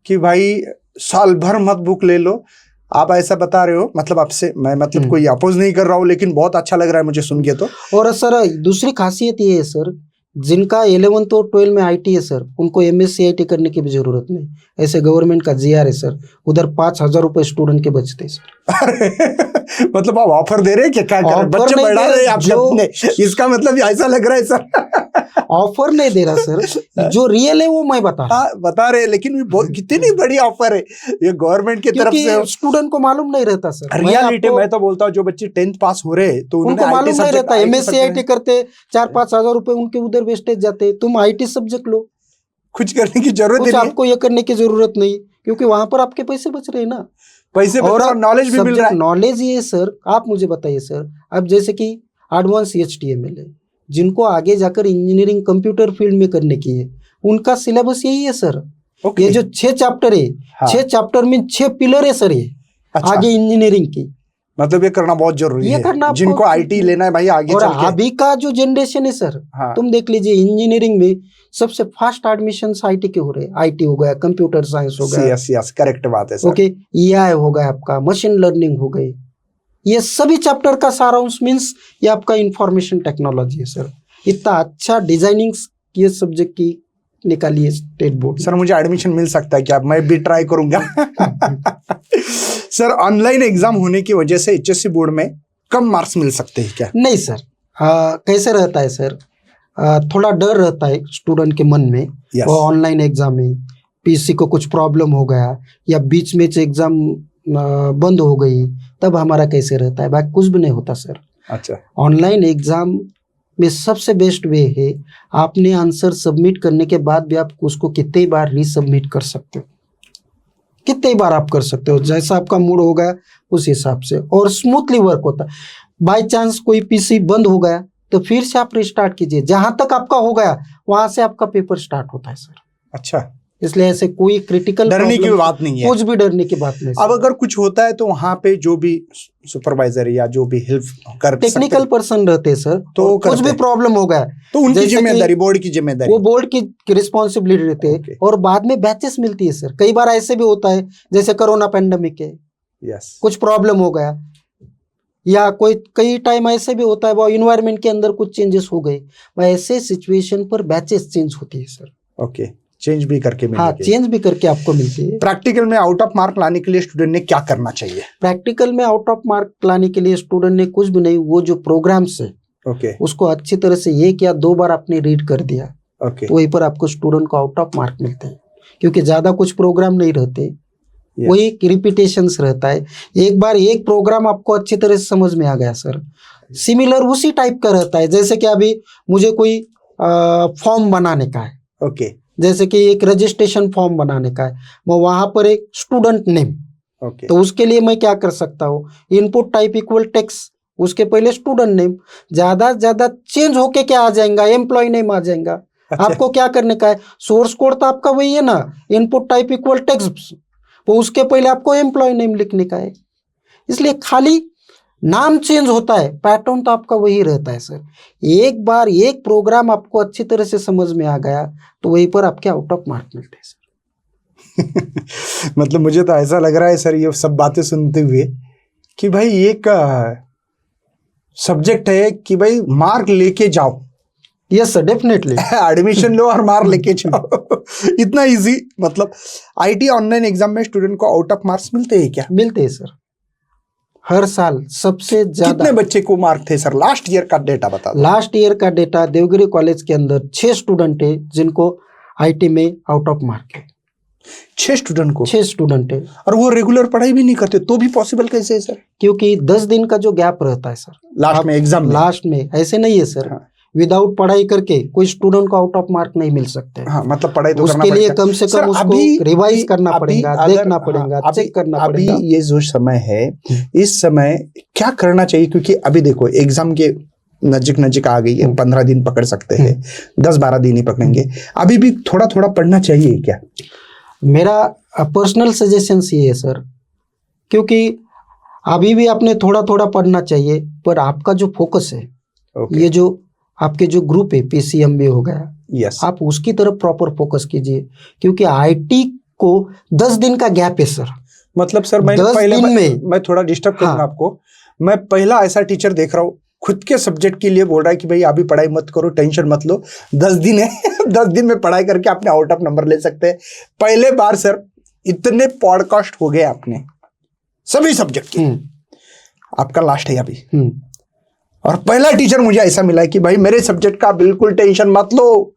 कि भाई साल भर मत बुक ले लो, आप ऐसा बता रहे हो, मतलब आपसे मैं मतलब कोई अपोज नहीं कर रहा हूँ, लेकिन बहुत अच्छा लग रहा है मुझे सुन के। तो और सर दूसरी खासियत ये है सर, जिनका 11th और 12 में IT है सर, उनको MSc IT करने की भी जरूरत नहीं। ऐसे गवर्नमेंट का GR है सर, उधर 5,000 रुपए स्टूडेंट के बचते हैं सर। मतलब आप ऑफर दे रहे हैं क्या? बच्चे बढ़ा रहे हैं आप अपने, इसका मतलब ऐसा लग रहा है सर। ऑफर नहीं दे रहा सर, जो रियल है वो मैं बता रहे हैं, लेकिन कितनी बड़ी ऑफर है ये गवर्नमेंट की तरफ से। स्टूडेंट को मालूम नहीं रहता सर रियलिटी। मैं तो बोलता हूँ जो बच्चे 10th पास हो रहे तो उनको मालूम नहीं रहता। MSc IT करते 4-5 हजार रुपए उनके उधर वेस्टेज जाते। तुम IT सब्जेक्ट लो, कुछ करने की जरूरत नहीं, आपको ये करने की जरूरत नहीं, क्योंकि वहां पर आपके पैसे बच रहे हैं ना, पैसे और नॉलेज भी मिल रहा है। नॉलेज ये सर, आप मुझे बताइए सर, अब जैसे कि एडवांस HTML है, जिनको आगे जाकर इंजीनियरिंग कंप्यूटर फील्ड में करने की है, उनका सिलेबस यही है सर। ये जो 6 चैप्टर है, 6 चैप्टर में 6 पिलर है सर ये। आगे इंजीनियरिंग की, मतलब ये करना बहुत जरूरी है, जिनको IT लेना है भाई आगे चल के। अभी का जो जनरेशन है सर, तुम देख लीजिए इंजीनियरिंग में सबसे फास्ट एडमिशन IT के हो रहे हैं। IT हो गया, कंप्यूटर साइंस हो गया, यस करेक्ट बात है सर। ओके, EI हो गया आपका, मशीन लर्निंग हो गई, ये सभी चैप्टर का सारांश मीन्स ये आपका इंफॉर्मेशन टेक्नोलॉजी है सर। इतना अच्छा डिजाइनिंग ये सब्जेक्ट की निकालिए स्टेट बोर्ड। सर मुझे एडमिशन मिल सकता है क्या? मैं भी ट्राई करूंगा। सर ऑनलाइन एग्जाम होने की वजह से एचएससी बोर्ड में कम मार्क्स मिल सकते हैं क्या? नहीं सर, कैसे रहता है सर, थोड़ा डर रहता है स्टूडेंट के मन में। Yes. वो ऑनलाइन एग्जाम में पीसी को कुछ प्रॉब्लम हो गया या बीच में एग्जाम बंद हो गई, तब हमारा कैसे रहता है। बाकी कुछ भी नहीं होता सर। अच्छा, ऑनलाइन एग्जाम में सबसे बेस्ट वे है, आपने आंसर सबमिट करने के बाद भी आप उसको कितने बार रीसबमिट कर सकते हो, कितने बार आप कर सकते हो, जैसा आपका मूड होगा उस हिसाब से, और स्मूथली वर्क होता है। बाय चांस कोई पीसी बंद हो गया तो फिर से आप रिस्टार्ट कीजिए, जहां तक आपका हो गया वहां से आपका पेपर स्टार्ट होता है सर। अच्छा, इसलिए ऐसे कोई क्रिटिकल डरने की बात नहीं है। कुछ भी डरने की बात नहीं। अब अगर कुछ होता है तो वहां पे जो भी सुपरवाइजर या जो भी हेल्प कर टेक्निकल पर्सन रहते हैं सर, तो कुछ भी प्रॉब्लम हो गया तो उनकी जिम्मेदारी, बोर्ड की जिम्मेदारी, वो बोर्ड की रिस्पॉन्सिबिलिटी रहती है। Okay. और बाद में बैचेस मिलती है सर। कई बार ऐसे भी होता है जैसे कोरोना पेंडेमिक है, यस, कुछ प्रॉब्लम हो गया, या कोई कई टाइम ऐसे भी होता है वो इन्वायरमेंट के अंदर कुछ चेंजेस हो गए, ऐसे सिचुएशन पर बैचेस चेंज होती है सर। ओके, चेंज भी करके हाँ, मिलेगी। चेंज भी करके आपको मिलती है। प्रैक्टिकल में आउट ऑफ मार्क लाने के लिए स्टूडेंट ने क्या करना चाहिए? प्रैक्टिकल में आउट ऑफ मार्क लाने के लिए स्टूडेंट ने कुछ भी नहीं, वो जो प्रोग्राम्स है ओके, उसको अच्छी तरह से 1 या 2 बार आपने रीड कर दिया, ओके, तो वहीं पर आपको स्टूडेंट को आउट ऑफ मार्क मिलते हैं। क्योंकि ज्यादा कुछ प्रोग्राम नहीं रहते, वही रिपीटेशंस रहता है। एक बार एक प्रोग्राम आपको अच्छी तरह से समझ में आ गया सर, सिमिलर उसी टाइप का रहता है। जैसे कि अभी मुझे कोई फॉर्म बनाने का है, ओके, जैसे कि एक रजिस्ट्रेशन फॉर्म बनाने का है, मैं वहां पर एक स्टूडेंट नेम, ओके, तो उसके लिए मैं क्या कर सकता हूँ, इनपुट टाइप इक्वल टेक्स्ट, उसके पहले स्टूडेंट नेम, ज्यादा से ज्यादा चेंज होके क्या आ जाएगा, एम्प्लॉय नेम आ जाएगा। आपको क्या करने का है, सोर्स कोड तो आपका वही है ना, इनपुट टाइप इक्वल टेक्स्ट, तो उसके पहले आपको एम्प्लॉय नेम लिखने का है। इसलिए खाली नाम चेंज होता है, पैटर्न तो आपका वही रहता है सर। एक बार एक प्रोग्राम आपको अच्छी तरह से समझ में आ गया तो वहीं पर आपके आउट ऑफ मार्क मिलते हैं सर। मतलब मुझे तो ऐसा लग रहा है सर ये सब बातें सुनते हुए कि भाई एक सब्जेक्ट है कि भाई मार्क लेके जाओ। Yes sir, definitely. एडमिशन लो और मार्क लेके जाओ। इतना इजी। मतलब आईटी ऑनलाइन एग्जाम में स्टूडेंट को आउट ऑफ मार्क्स मिलते हैं क्या? मिलते हैं सर, हर साल सबसे ज्यादा। कितने बच्चे को मार्क थे सर? लास्ट ईयर का डेटा बता दो। लास्ट ईयर का डेटा देवगिरी कॉलेज के अंदर 6 स्टूडेंट है जिनको आईटी में आउट ऑफ मार्क है। 6 स्टूडेंट को? 6 स्टूडेंट है, और वो रेगुलर पढ़ाई भी नहीं करते, तो भी पॉसिबल कैसे है सर? क्योंकि 10 दिन का जो गैप रहता है सर लास्ट में एग्जाम में। लास्ट में ऐसे नहीं है सर। हाँ। विदाउट पढ़ाई करके कोई स्टूडेंट को आउट ऑफ मार्क नहीं मिल सकते। हाँ, मतलब पढ़ाई तो उसके लिए कम से कम उसको रिवाइज करना पड़ेगा, देखना पड़ेगा, चेक करना पड़ेगा। अभी ये जो समय है, इस समय क्या करना चाहिए? क्योंकि अभी देखो एग्जाम के नजदीक नजदीक आ गई है, 15 दिन पकड़ सकते हैं, 10-12 दिन ही पकड़ेंगे। अभी भी थोड़ा थोड़ा पढ़ना चाहिए क्या? मेरा पर्सनल सजेशन ये है सर, क्योंकि अभी भी आपने थोड़ा थोड़ा पढ़ना चाहिए, पर आपका जो फोकस है, ये जो आपके जो ग्रुप है पीसीएमबी हो गया, यस, आप उसकी तरफ प्रॉपर फोकस कीजिए। क्योंकि आईटी को 10 दिन का गैप है सर। मतलब सर मैं 10 पहले दिन में मैं थोड़ा डिस्टर्ब करूंगा आपको। मैं पहला ऐसा टीचर देख रहा हूँ खुद के सब्जेक्ट के लिए बोल रहा है कि भाई अभी पढ़ाई मत करो, टेंशन मत लो, 10 दिन है। 10 दिन में पढ़ाई करके आपने आउट ऑफ नंबर ले सकते हैं। पहले बार सर इतने पॉडकास्ट हो गए आपने सभी सब्जेक्ट के, आपका लास्ट है अभी, और पहला टीचर मुझे ऐसा मिला है कि भाई मेरे सब्जेक्ट का बिल्कुल टेंशन मत लो,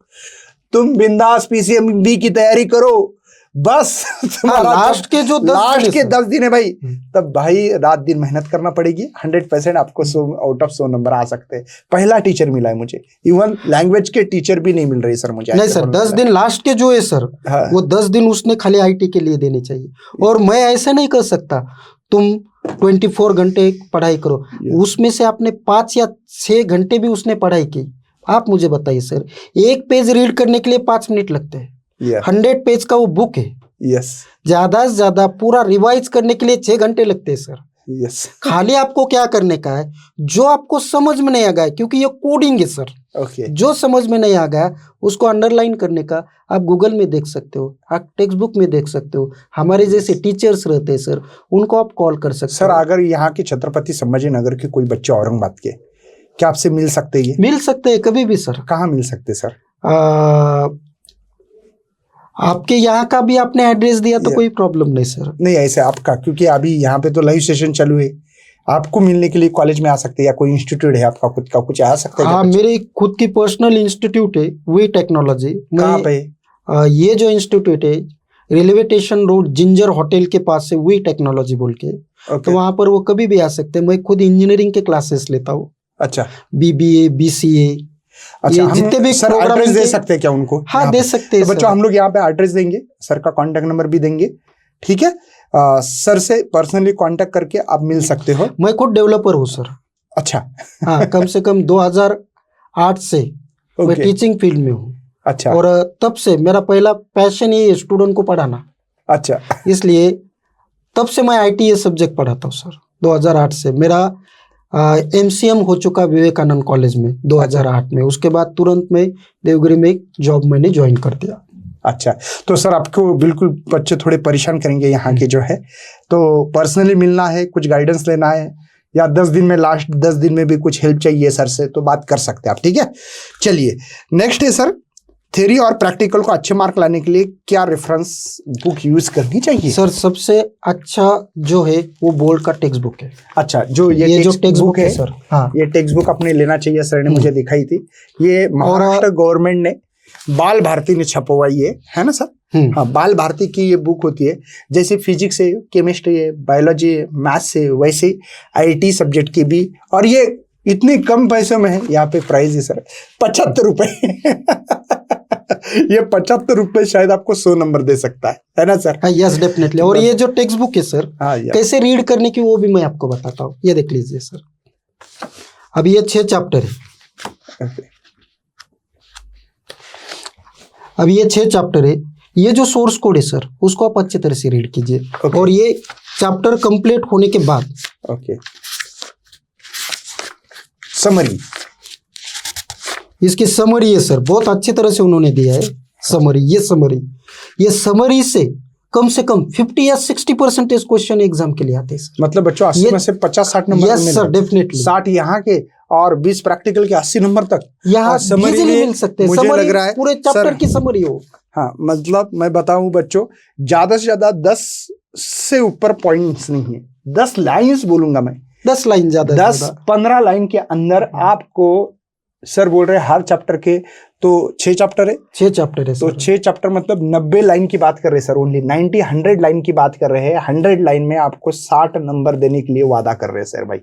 तुम बिंदास पीसीएमबी की तैयारी करो, बस तुम्हारा लास्ट के जो 10 दिन है भाई, तब भाई रात दिन मेहनत करना पड़ेगी। 100% आपको 100 आउट ऑफ 100 नंबर आ सकते हैं। पहला टीचर मिला है मुझे, इवन लैंग्वेज के टीचर भी नहीं मिल रही सर मुझे। नहीं सर, 10 दिन लास्ट के जो है सर, हाँ। वो 10 दिन उसने खाली आईटी के लिए देने चाहिए। और मैं ऐसा नहीं कर सकता तुम 24 घंटे पढ़ाई करो, उसमें से आपने 5 या 6 घंटे भी उसने पढ़ाई की। आप मुझे बताइए सर, एक पेज रीड करने के लिए 5 मिनट लगते हैं, 100 पेज का वो बुक है, यस, ज्यादा से ज्यादा पूरा रिवाइज करने के लिए 6 घंटे लगते हैं सर। यस, खाली आपको क्या करने का है, जो आपको समझ में नहीं आ गया, क्योंकि ये कोडिंग है सर, ओके, जो समझ में नहीं आ गया उसको अंडरलाइन करने का आप गूगल में देख सकते हो, आप टेक्स्ट बुक में देख सकते हो। हमारे जैसे टीचर्स रहते हैं सर, उनको आप कॉल कर सकते सर हो। अगर यहाँ के छत्रपति संभाजी नगर के कोई बच्चे औरंगाबाद के, क्या आपसे मिल सकते हैं? मिल सकते हैं कभी भी सर। कहाँ मिल सकते सर? आपके यहाँ का भी आपने एड्रेस दिया तो कोई प्रॉब्लम नहीं सर। नहीं ऐसे आपका, क्योंकि अभी यहाँ पे तो लाइव सेशन चालू है, आपको मिलने के लिए कॉलेज में आ सकते हैं या कोई इंस्टीट्यूट है आपका खुद का, कुछ आ सकता है क्या हाँ, बच्चे? मेरी खुद की पर्सनल इंस्टीट्यूट है वी टेक्नोलॉजी। कहाँ पे? ये जो इंस्टीट्यूट है railway station road ginger hotel के पास से वी टेक्नोलॉजी बोल के, तो ओके, वहाँ पर वो कभी भी आ सकते हैं। मैं खुद इंजीनियरिंग के क्लासेस लेता हूँ, अच्छा BBA BCA, अच्छा। ये हम जितने भी सर प्रोग्रामिंग एड्रेस दे के- सकते हैं क्या उनको? हाँ यहाँ दे पे? सकते हैं तो बच्चों सर। हम लोग यहाँ पे एड्रेस देंगे, सर का कांटेक्ट नंबर भी देंगे, ठीक है? सर से पर्सनली कांटेक्ट करके आप मिल सकते हो। मैं खुद डेवलपर हूँ सर। अच्छा हाँ, कम से कम 2008 से मैं ओके, टीचिंग फील्ड में हूँ, अच्छा और तब से मेरा पहला पैशन ये है स्टूडेंट को पढ़ाना, अच्छा इसलिए तब से मैं ITA सब्जेक्ट पढ़ाता हूँ सर। 2008 से मेरा MCM हो चुका विवेकानंद कॉलेज में 2008 में। उसके बाद तुरंत मैं देवगिरी में एक जॉब मैंने ज्वाइन कर दिया। अच्छा। तो सर आपको बिल्कुल बच्चे थोड़े परेशान करेंगे यहाँ के जो है, तो पर्सनली मिलना है, कुछ गाइडेंस लेना है, या 10 दिन में, लास्ट 10 दिन में भी कुछ हेल्प चाहिए सर से, तो बात कर सकते हैं आप, ठीक है? चलिए नेक्स्ट है सर, थ्योरी और प्रैक्टिकल को अच्छे मार्क लाने के लिए क्या रेफरेंस बुक यूज करनी चाहिए? सर सबसे अच्छा जो है वो बोर्ड का टेक्स्ट बुक है। अच्छा, जो ये जो टेक्स्ट टेक्स्ट बुक बुक है है सर, हाँ, ये टेक्स्ट बुक अपने लेना चाहिए, सर ने मुझे दिखाई थी। ये महाराष्ट्र गवर्नमेंट ने, बाल भारती ने छपवाई है ना सर? हाँ, बाल भारती की ये बुक होती है। जैसे फिजिक्स है, केमिस्ट्री है, बायोलॉजी है, मैथ्स है, वैसे IT सब्जेक्ट की भी, और ये इतने कम पैसों में है। यहाँ पे प्राइस है सर 75 रुपए ये 75 रुपए शायद आपको 100 नंबर दे सकता है ना सर? हाँ, यस डेफिनेटली। और ये जो टेक्स्ट बुक है सर, हाँ कैसे रीड करने की वो भी मैं आपको बताता हूँ। ये देख लीजिए सर, अब ये 6 चैप्टर है। अब ये 6 चैप्टर है। ये जो सोर्स कोड है सर, उसको आप अच्छी तरह से रीड कीजिए। और ये चैप्टर कंप्लीट होने के बाद ओके, समरी, इसकी समरी है सर, बहुत अच्छी तरह से उन्होंने दिया है समरी। ये समरी से कम 50 या 60% क्वेश्चन एग्जाम के लिए आते हैं सर। मतलब बच्चों 80 में से 50-60 नंबर यस सर डेफिनेटली। 60 यहाँ के और 20 प्रैक्टिकल के, 80 नंबर तक यहाँ समरी इजीली में मिल सकते हैं। मुझे समरी लग रहा है पूरे चैप्टर की समरी हो। हाँ, मतलब मैं बताऊं बच्चों, ज्यादा से ज्यादा 10 से ऊपर पॉइंट्स नहीं है, 10 लाइंस बोलूंगा मैं, 10 लाइन ज्यादा 10-15 लाइन के अंदर आपको, सर बोल रहे हैं हर चैप्टर के, तो 6 चैप्टर है, 6 चैप्टर है तो सर। 6 चैप्टर मतलब 90 लाइन की बात कर रहे हैं सर, ओनली 90-100 लाइन की बात कर रहे हैं। 100 लाइन में आपको 60 नंबर देने के लिए वादा कर रहे हैं सर भाई।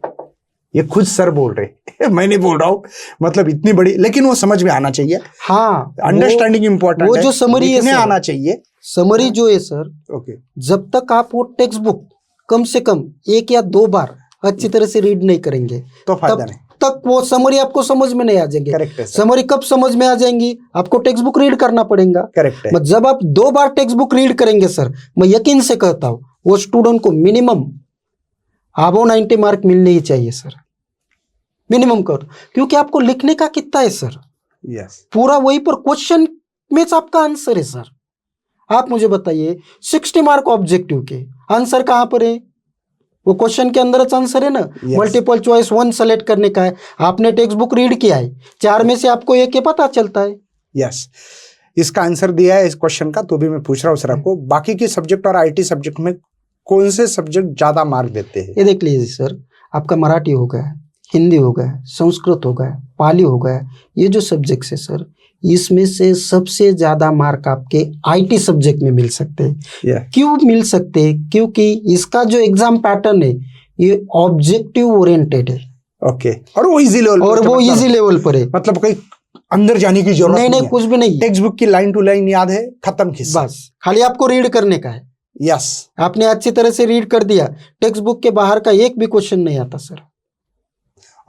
ये खुद सर बोल रहे मैं नहीं बोल रहा हूँ, मतलब इतनी बड़ी, लेकिन वो समझ में आना चाहिए। हाँ, अंडरस्टैंडिंग इंपॉर्टेंट वो है, जो समरी है लिखने सर, आना चाहिए। समरी जो है सर, ओके, जब तक आप वो टेक्स्ट बुक कम से कम 1 या 2 बार अच्छी तरह से रीड नहीं करेंगे तो फायदा तब नहीं। तक वो समरी आपको समझ में नहीं आ जाएंगे। करेक्ट है सर, समरी कब समझ में आ जाएंगी? आपको टेक्स्ट बुक रीड करना पड़ेगा। करेक्ट है। जब आप 2 बार टेक्स्ट बुक रीड करेंगे सर, मैं यकीन से कहता हूँ वो स्टूडेंट को मिनिमम अबव 90 मार्क मिलने ही चाहिए सर, मिनिमम कर। क्योंकि आपको लिखने का कितना है सर? यस, पूरा वही पर क्वेश्चन में आपका आंसर है सर। आप मुझे बताइए 60 मार्क ऑब्जेक्टिव के, आंसर कहाँ पर है? वो क्वेश्चन के अंदर आंसर है ना। मल्टीपल चॉइस 1 सेलेक्ट करने का है। आपने टेक्स्ट बुक रीड किया है, 4 में से आपको 1 पता चलता है। यस, इसका आंसर दिया है इस क्वेश्चन का, तो भी मैं पूछ रहा हूँ सर आपको, बाकी के सब्जेक्ट और IT सब्जेक्ट में कौन से सब्जेक्ट ज्यादा मार्क देते हैं? ये देख लीजिए सर, आपका मराठी हो गया, हिंदी हो गया, संस्कृत हो गया, पाली हो गया, ये जो सब्जेक्ट्स है सर, इसमें से सबसे ज्यादा मार्क आपके IT सब्जेक्ट में मिल सकते हैं। क्यों मिल सकते हैं? क्योंकि इसका जो एग्जाम पैटर्न है ये ऑब्जेक्टिव ओरिएंटेड है। ओके, और वो इजी लेवल, और वो इजी लेवल पर है, मतलब कहीं अंदर जाने की जरूरत नहीं, कुछ भी नहीं। टेक्स्ट बुक की लाइन टू लाइन याद है, खत्म किस्सा, बस खाली आपको रीड करने का है। यस, आपने अच्छी तरह से रीड कर दिया, टेक्स्ट बुक के बाहर का एक भी क्वेश्चन नहीं आता सर।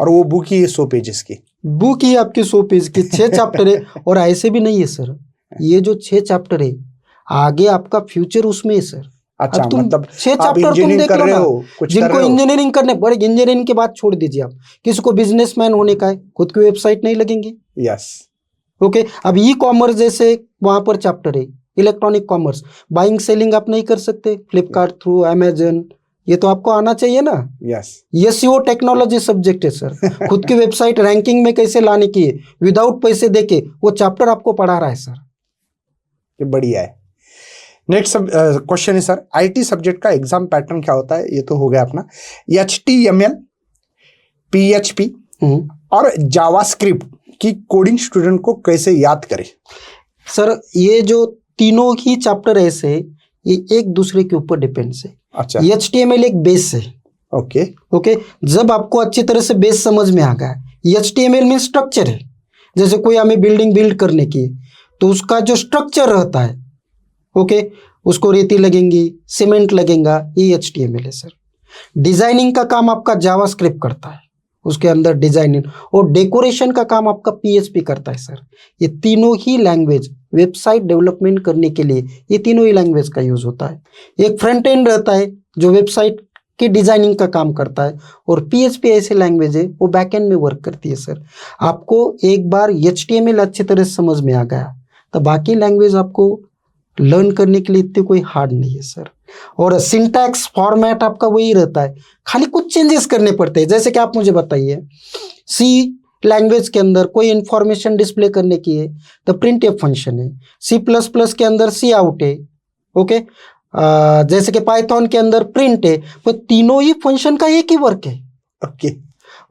और वो बुक ही 100 पेजेस की बुक ही आपकी 100 पेज की, 6 चैप्टर है। और ऐसे भी नहीं है सर, ये जो 6 चैप्टर है आगे आपका फ्यूचर उसमें है सर। अच्छा, अब तुम मतलब 6 चैप्टर तुम देख लो ना। जिनको इंजीनियरिंग करने, बड़े इंजीनियरिंग के बाद छोड़ दीजिए आप, किसी को बिजनेसमैन होने का है, खुद की वेबसाइट नहीं लगेंगे। यस, ओके, अब ई-कॉमर्स जैसे वहां पर चैप्टर है, इलेक्ट्रॉनिक कॉमर्स, बाइंग सेलिंग आप नहीं कर सकते फ्लिपकार्ट थ्रू, अमेजन, ये तो आपको आना चाहिए ना। यस, SEO टेक्नोलॉजी सब्जेक्ट है सर। खुद की वेबसाइट रैंकिंग में कैसे लाने की है विदाउट पैसे देके, वो चैप्टर आपको पढ़ा रहा है सर। ये बढ़िया है। नेक्स्ट क्वेश्चन है सर, आईटी सब्जेक्ट का एग्जाम पैटर्न क्या होता है? ये तो हो गया अपना। HTML, PHP और जावास्क्रिप्ट की कोडिंग स्टूडेंट को कैसे याद करें? सर ये जो तीनों ही चैप्टर ऐसे ये एक दूसरे के ऊपर डिपेंड्स है। अच्छा। HTML एक बेस है। ओके जब आपको अच्छी तरह से बेस समझ में आ गया, HTML में स्ट्रक्चर है, जैसे कोई हमें बिल्डिंग बिल्ड करने की तो उसका जो स्ट्रक्चर रहता है, ओके, उसको रेती लगेंगी, सीमेंट लगेगा, ये HTML है सर। डिजाइनिंग का काम आपका जावास्क्रिप्ट करता है, उसके अंदर डिजाइनिंग और डेकोरेशन का काम आपका PHP करता है सर। ये तीनों ही लैंग्वेज वेबसाइट डेवलपमेंट करने के लिए ये तीनों ही लैंग्वेज का यूज होता है। एक फ्रंट एंड रहता है जो वेबसाइट की डिजाइनिंग का काम करता है और PHP ऐसे लैंग्वेज है वो बैक एंड में वर्क करती है सर। आपको एक बार HTML अच्छी तरह से समझ में आ गया तो बाकी लैंग्वेज आपको लर्न करने के लिए इतनी कोई हार्ड नहीं है सर। और सिंटैक्स फॉर्मेट आपका वही रहता है, खाली कुछ चेंजेस करने पड़ते हैं। जैसे कि आप मुझे बताइए, C लैंग्वेज के अंदर कोई इंफॉर्मेशन डिस्प्ले करने की है तो प्रिंटफ फंक्शन है, C++ के अंदर सी आउट है, ओके, जैसे कि पाइथन के अंदर प्रिंट है, तो तीनों ही फंक्शन का एक ही वर्क है। ओके।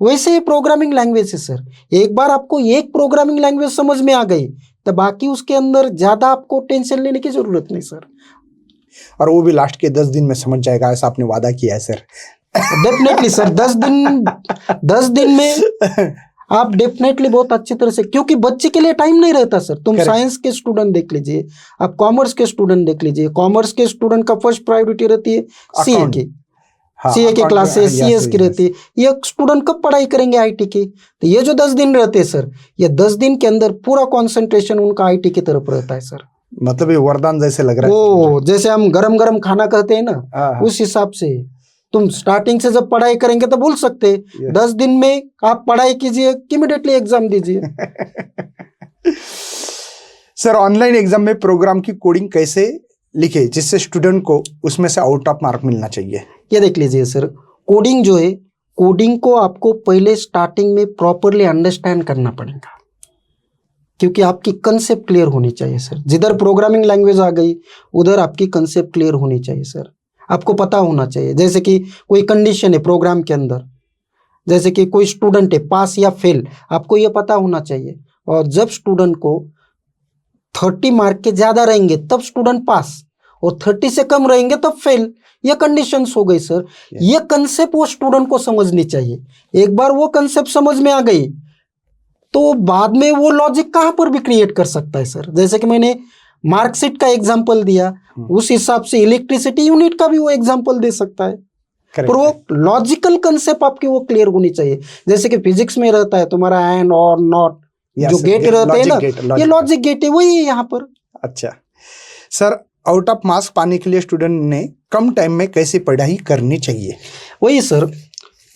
वैसे प्रोग्रामिंग लैंग्वेज है सर। एक बार आपको एक प्रोग्रामिंग लैंग्वेज समझ में आ गई तो बाकी उसके अंदर ज्यादा आपको टेंशन लेने की जरूरत नहीं सर। और वो भी लास्ट के 10 दिन में समझ जाएगा, ऐसा आपने वादा किया है सर? डेफिनेटली सर, 10 दिन में आप डेफिनेटली बहुत अच्छी तरह से, क्योंकि बच्चे के लिए टाइम नहीं रहता सर। तुम साइंस के स्टूडेंट देख लीजिए, आप कॉमर्स के स्टूडेंट देख लीजिए, कॉमर्स के स्टूडेंट का फर्स्ट प्रायोरिटी रहती है CA की, CA के क्लासेस, CS की रहती है। ये स्टूडेंट कब पढ़ाई करेंगे IT की? तो ये जो 10 दिन रहते हैं सर, ये 10 दिन के अंदर पूरा कॉन्सेंट्रेशन उनका IT की तरफ रहता है सर। मतलब ये वरदान जैसे लग रहा है। वो जैसे हम गरम गरम खाना कहते हैं ना, उस हिसाब से तुम स्टार्टिंग से जब पढ़ाई करेंगे तो भूल सकते, 10 दिन में आप पढ़ाई कीजिए, इमीडिएटली एग्जाम दीजिए। सर ऑनलाइन एग्जाम में प्रोग्राम की कोडिंग कैसे लिखे जिससे स्टूडेंट को उसमें से आउट ऑफ मार्क मिलना चाहिए? ये देख लीजिए सर, कोडिंग जो है, कोडिंग को आपको पहले स्टार्टिंग में प्रॉपरली अंडरस्टैंड करना पड़ेगा, क्योंकि आपकी कंसेप्ट क्लियर होनी चाहिए सर। जिधर प्रोग्रामिंग लैंग्वेज आ गई उधर आपकी कंसेप्ट क्लियर होनी चाहिए सर। आपको पता होना चाहिए, जैसे कि कोई कंडीशन है प्रोग्राम के अंदर, जैसे कि कोई स्टूडेंट है पास या फेल, आपको ये पता होना चाहिए। और जब स्टूडेंट को 30 मार्क के ज्यादा रहेंगे तब स्टूडेंट पास, और 30 से कम रहेंगे तब फेल। ये कंडीशंस हो गई सर। ये कंसेप्ट वो स्टूडेंट को समझनी चाहिए। एक बार वो कंसेप्ट समझ में आ गई तो बाद में वो लॉजिक कहाँ पर भी क्रिएट कर सकता है सर। जैसे कि मैंने मार्कशीट का एग्जांपल दिया, उस हिसाब से इलेक्ट्रिसिटी यूनिट का भी वो एग्जांपल दे सकता है। पर वो लॉजिकल कंसेप्ट आपकी वो क्लियर होनी चाहिए। जैसे कि फिजिक्स में रहता है तुम्हारा एंड और नॉट, जो गेट रहते हैं ना, ये लॉजिक गेट है, वही है यहाँ पर। अच्छा सर, आउट ऑफ मार्क्स पाने के लिए स्टूडेंट ने कम टाइम में कैसी पढ़ाई करनी चाहिए? वही सर,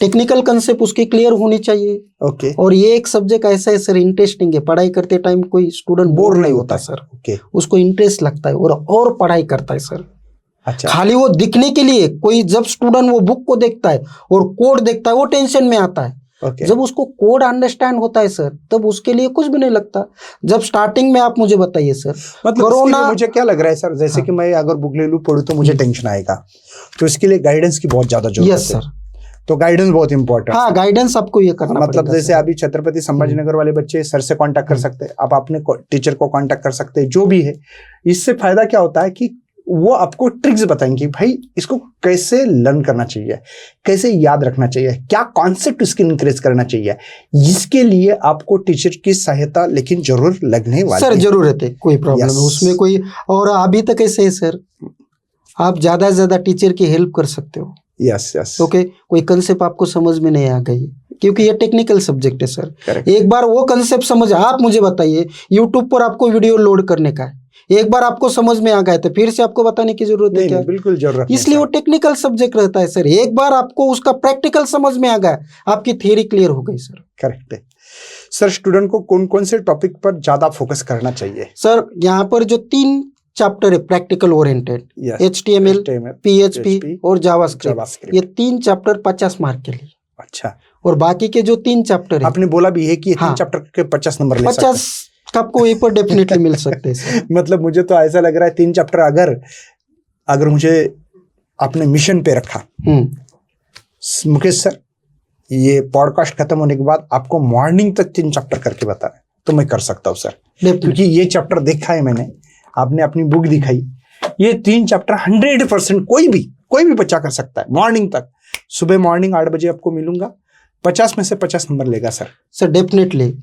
टेक्निकल कंसेप्ट उसकी क्लियर होनी चाहिए। ओके। और ये एक सब्जेक्ट ऐसा है सर, इंटरेस्टिंग है, पढ़ाई करते टाइम कोई स्टूडेंट बोर नहीं होता सर। ओके। उसको इंटरेस्ट लगता है और पढ़ाई करता है सर। अच्छा। खाली वो दिखने के लिए, कोई जब स्टूडेंट वो बुक को देखता है और कोड देखता है वो टेंशन में आता है। Okay. जब उसको कोड अंडरस्टैंड होता है सर तब उसके लिए कुछ भी नहीं लगता। जब स्टार्टिंग में आप मुझे बताइए सर, मतलब कोरोना, मुझे क्या लग रहा है सर, जैसे कि मैं अगर बुक ले लूं पढ़ूं तो मुझे टेंशन आएगा, तो इसके लिए गाइडेंस की बहुत ज्यादा जरूरत है। यस सर, तो गाइडेंस बहुत इंपॉर्टेंट। हाँ, गाइडेंस आपको ये करना मतलब पड़ेगा। जैसे अभी छत्रपति संभाजीनगर वाले बच्चे सर से कांटेक्ट कर सकते हैं, आप अपने टीचर को कांटेक्ट कर सकते हैं, जो भी है। इससे फायदा क्या होता है कि वो आपको ट्रिक्स बताएंगे, भाई इसको कैसे लर्न करना चाहिए, कैसे याद रखना चाहिए, क्या कॉन्सेप्ट उसके इंक्रीज करना चाहिए। इसके लिए आपको टीचर की सहायता लेकिन जरूर लगने वाली सर, जरूरत है, कोई प्रॉब्लम है उसमें कोई। और अभी तक ऐसे है सर, आप ज्यादा से ज्यादा टीचर की हेल्प कर सकते हो। Yes yes. ओके, कोई कंसेप्ट आपको समझ में नहीं आ गई, क्योंकि ये टेक्निकल सब्जेक्ट है सर। Correct. एक बार वो कंसेप्ट समझ, आप मुझे बताइए, यूट्यूब पर आपको वीडियो लोड करने का है, एक बार आपको समझ में आ गया तो फिर से आपको बताने की जरूरत है क्या? बिल्कुल जरूरत नहीं। इसलिए वो टेक्निकल सब्जेक्ट रहता है सर। एक बार आपको उसका प्रैक्टिकल समझ में आ गया, आपकी थियरी क्लियर हो गई सर। करेक्ट है सर। स्टूडेंट को कौन कौन से टॉपिक पर ज्यादा फोकस करना चाहिए? सर, यहाँ पर जो 3 चैप्टर है प्रैक्टिकल ओरिएंटेड, HTML, PHP और जावास्क्रिप्ट, ये 3 चैप्टर 50 मार्क के लिए। अच्छा। और बाकी के जो 3 चैप्टर है, आपने बोला भी है कि 3 चैप्टर के 50 नंबर ले सकते हैं। 50 आपको वहीं पर डेफिनेटली मिल सकते हैं सर। मतलब मुझे तो ऐसा लग रहा है 3 चैप्टर अगर मुझे आपने मिशन पे रखा मुकेश सर, ये पॉडकास्ट खत्म होने के बाद आपको मॉर्निंग तक 3 चैप्टर करके बताना तो मैं कर सकता हूँ सर, क्योंकि ये चैप्टर देखा है मैंने, आपने अपनी बुक दिखाई, ये 3 चैप्टर 100% कोई भी बच्चा कर सकता है मॉर्निंग तक। सुबह मॉर्निंग 8 बजे आपको मिलूंगा, 50 में से 50 नंबर लेगा सर डेफिनेटली।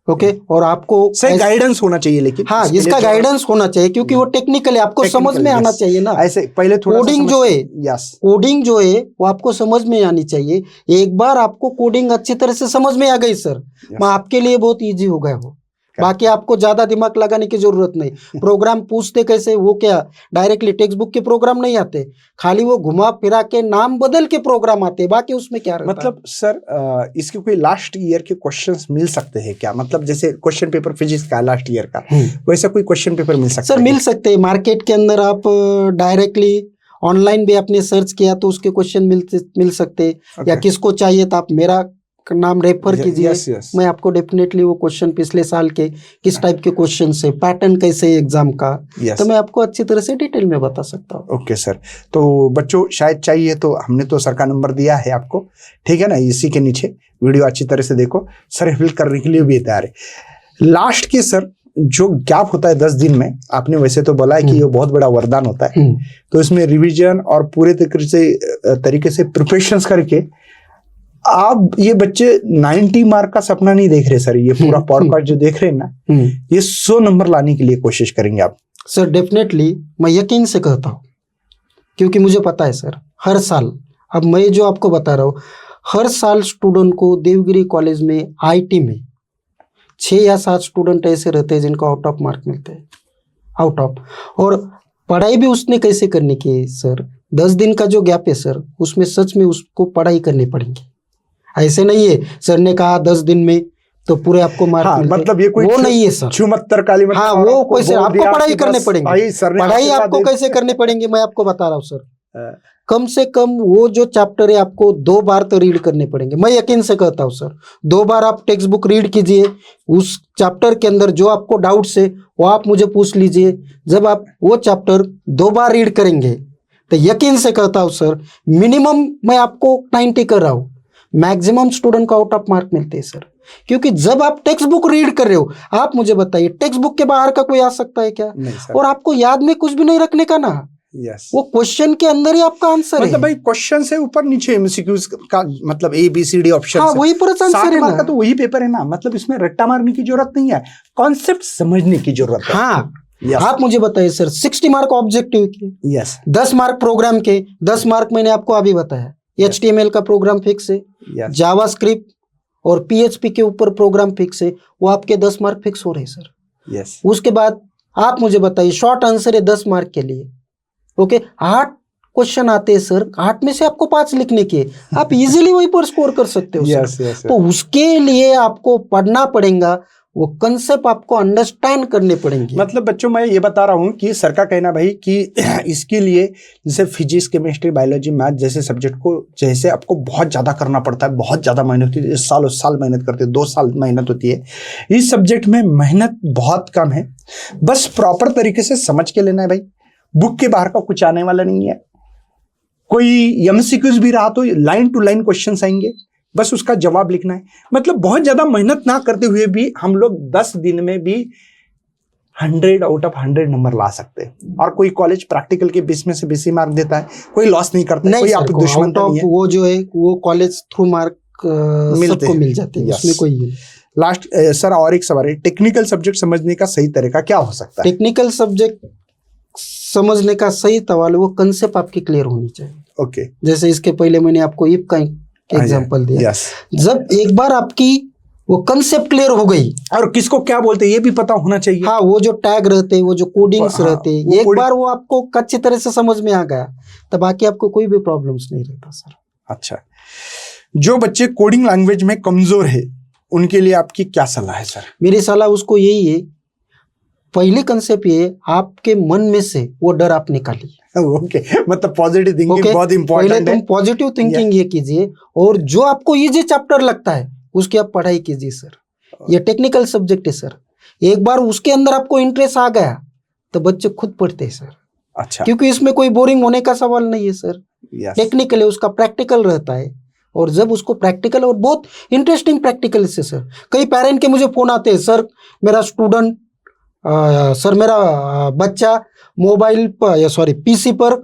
ओके, और आपको सही गाइडेंस होना चाहिए, लेकिन हाँ, इसका गाइडेंस होना चाहिए, क्योंकि वो टेक्निकली आपको समझ में आना चाहिए ना। ऐसे पहले थोड़ा कोडिंग जो है, यस, कोडिंग जो है वो आपको समझ में आनी चाहिए। एक बार आपको कोडिंग अच्छी तरह से समझ में आ गई सर, मैं आपके लिए बहुत इजी हो गया हो। बाकी आपको ज्यादा दिमाग लगाने की जरूरत नहीं। प्रोग्राम पूछते कैसे, वो क्या डायरेक्टली टेक्स्ट बुक के प्रोग्राम नहीं आते, खाली वो घुमा फिरा के नाम बदल के प्रोग्राम आते, बाकी उसमें क्या रहता मतलब सर इसके कोई लास्ट ईयर के क्वेश्चंस मिल सकते हैं क्या? मतलब जैसे क्वेश्चन पेपर फिजिक्स का लास्ट ईयर का, वैसा कोई क्वेश्चन पेपर मिल सकता है? सर मिल सकते हैं। मार्केट के अंदर आप डायरेक्टली ऑनलाइन भी आपने सर्च किया तो उसके क्वेश्चन मिल सकते हैं, या किसको चाहिए तो आप मेरा नाम रेफर कीजिए। मैं आपको डेफिनेटली वो क्वेश्चन पिछले साल के किस टाइप के क्वेश्चन से, पैटर्न कैसे एग्जाम का, तो मैं आपको अच्छी तरह से डिटेल में बता सकता हूँ। ओके सर, तो बच्चों शायद चाहिए तो हमने तो सर का नंबर दिया है आपको, ठीक है ना, इसी के नीचे वीडियो अच्छी तरह से देखो, सर हेल्प करने के लिए भी तैयार है। लास्ट के सर जो गैप होता है 10 दिन में, आपने वैसे तो बोला है कि ये बहुत बड़ा वरदान होता है, तो इसमें रिवीजन और पूरे तरीके से प्रिपरेशंस करके आप ये बच्चे 90 मार्क का सपना नहीं देख रहे सर, ये पूरा पॉडकास्ट जो देख रहे हैं ना, ये 100 नंबर लाने के लिए कोशिश करेंगे आप। सर डेफिनेटली मैं यकीन से कहता हूँ, क्योंकि मुझे पता है सर, हर साल, अब मैं जो आपको बता रहा हूँ, हर साल स्टूडेंट को देवगिरी कॉलेज में आईटी में 6 या 7 स्टूडेंट ऐसे रहते हैं जिनको आउट ऑफ मार्क मिलते हैं, आउट ऑफ। और पढ़ाई भी उसने कैसे करने की है सर, 10 दिन का जो गैप है सर, उसमें सच में उसको पढ़ाई करनी पड़ेगी। ऐसे नहीं है सर ने कहा 10 दिन में तो पूरे आपको मार्क मिलते, मतलब ये कोई वो नहीं है सर, चुमत्तर काली, हाँ वो कैसे आपको पढ़ाई करने पड़ेंगे, पढ़ाई आपको कैसे करनी पड़ेंगे मैं आपको बता रहा हूँ सर। कम से कम वो जो चैप्टर है आपको 2 बार तो रीड करने पड़ेंगे, मैं यकीन से कहता हूँ सर। 2 बार आप टेक्स्ट बुक रीड कीजिए, उस चैप्टर के अंदर जो आपको डाउट्स है वो आप मुझे पूछ लीजिए। जब आप वो चैप्टर 2 बार रीड करेंगे तो यकीन से कहता हूँ सर, मिनिमम मैं आपको 90 कर रहा हूँ, मैक्सिमम स्टूडेंट को आउट ऑफ मार्क मिलते हैं सर। क्योंकि जब आप टेक्स्ट बुक रीड कर रहे हो, आप मुझे बताइए टेक्स्ट बुक के बाहर का कोई आ सकता है क्या? और आपको याद में कुछ भी नहीं रखने का ना, वो क्वेश्चन के अंदर ही आपका आंसर मतलब भाई क्वेश्चन से ऊपर नीचे एमसीक्यूज का मतलब ABCD ऑप्शन, हाँ वही पर आंसर है ना, तो वही पेपर है ना, मतलब इसमें रट्टा मारने की जरूरत नहीं है, कॉन्सेप्ट समझने की जरूरत है। हाँ आप मुझे बताइए सर, 60 मार्क ऑब्जेक्टिव के, 10 मार्क प्रोग्राम के, 10 मार्क मैंने आपको अभी बताया, HTML का प्रोग्राम फिक्स है, जावास्क्रिप्ट और PHP के ऊपर प्रोग्राम फिक्स है, वो आपके 10 मार्क फिक्स हो रहे हैं सर। उसके बाद आप मुझे बताइए शॉर्ट आंसर है 10 मार्क के लिए, ओके 8 क्वेश्चन आते हैं सर, 8 में से आपको 5 लिखने के, आप इजीली वहीं पर स्कोर कर सकते हो सर। तो उसके लिए आपको पढ़ना पड़ेगा, वो कंसेप्ट आपको अंडरस्टैंड करने पड़ेंगे। मतलब बच्चों मैं ये बता रहा हूँ कि सर का कहना भाई कि इसके लिए जैसे फिजिक्स, केमिस्ट्री, बायोलॉजी, मैथ जैसे सब्जेक्ट को जैसे आपको बहुत ज़्यादा करना पड़ता है, बहुत ज़्यादा मेहनत होती है, इस साल मेहनत करते हैं, 2 साल मेहनत होती है, इस सब्जेक्ट में मेहनत बहुत कम है, बस प्रॉपर तरीके से समझ के लेना है भाई, बुक के बाहर का कुछ आने वाला नहीं है। कोई MCQs भी रहा तो लाइन टू लाइन क्वेश्चंस आएंगे, बस उसका जवाब लिखना है। मतलब बहुत ज्यादा मेहनत ना करते हुए भी हम लोग 10 दिन में भी 100 आउट ऑफ 100 नंबर ला सकते हैं। और कोई कॉलेज प्रैक्टिकल के 20 में से 20 मार्क देता है, कोई लॉस नहीं करता, नहीं कोई आपको दुश्मन नहीं है। वो जो है वो कॉलेज थ्रू मार्क सबको मिल जाते हैं, उसमें कोई लास्ट सर और एक सवाल है, टेक्निकल सब्जेक्ट समझने का सही तरीका क्या हो सकता है? टेक्निकल सब्जेक्ट समझने का सही सवाल, वो कंसेप्ट आपकी क्लियर होनी चाहिए। ओके जैसे इसके पहले मैंने आपको इफ का एग्जांपल दिया, जब एक बार आपकी वो कंसेप्ट क्लियर हो गई, और किसको क्या बोलते हैं ये भी पता होना चाहिए। हाँ वो जो टैग रहते हैं, वो जो कोडिंग्स रहते हैं, एक बार वो आपको अच्छी तरह से समझ में आ गया तब बाकी आपको कोई भी प्रॉब्लम्स नहीं रहता सर। अच्छा, जो बच्चे कोडिंग लैंग्वेज में कमजोर है उनके लिए आपकी क्या सलाह है सर? मेरी सलाह उसको यही है, पहले कंसेप्ट ये आपके मन में से वो डर आप निकालिए। ओके मतलब पॉजिटिव थिंकिंग बहुत इंपॉर्टेंट है। पहले तुम पॉजिटिव थिंकिंग ये कीजिए, और जो आपको इजी चैप्टर लगता है उसकी आप पढ़ाई कीजिए सर। ये टेक्निकल सब्जेक्ट है सर, एक बार उसके अंदर आपको इंटरेस्ट आ गया तो बच्चे खुद पढ़ते हैं सर, अच्छा, क्योंकि इसमें कोई बोरिंग होने का सवाल नहीं है सर। यस, टेक्निकली उसका प्रैक्टिकल रहता है, और जब उसको प्रैक्टिकल, और बहुत इंटरेस्टिंग प्रैक्टिकल से सर। कई पेरेंट के मुझे फोन आते हैं, सर मेरा स्टूडेंट सर मेरा बच्चा मोबाइल पर या सॉरी पीसी पर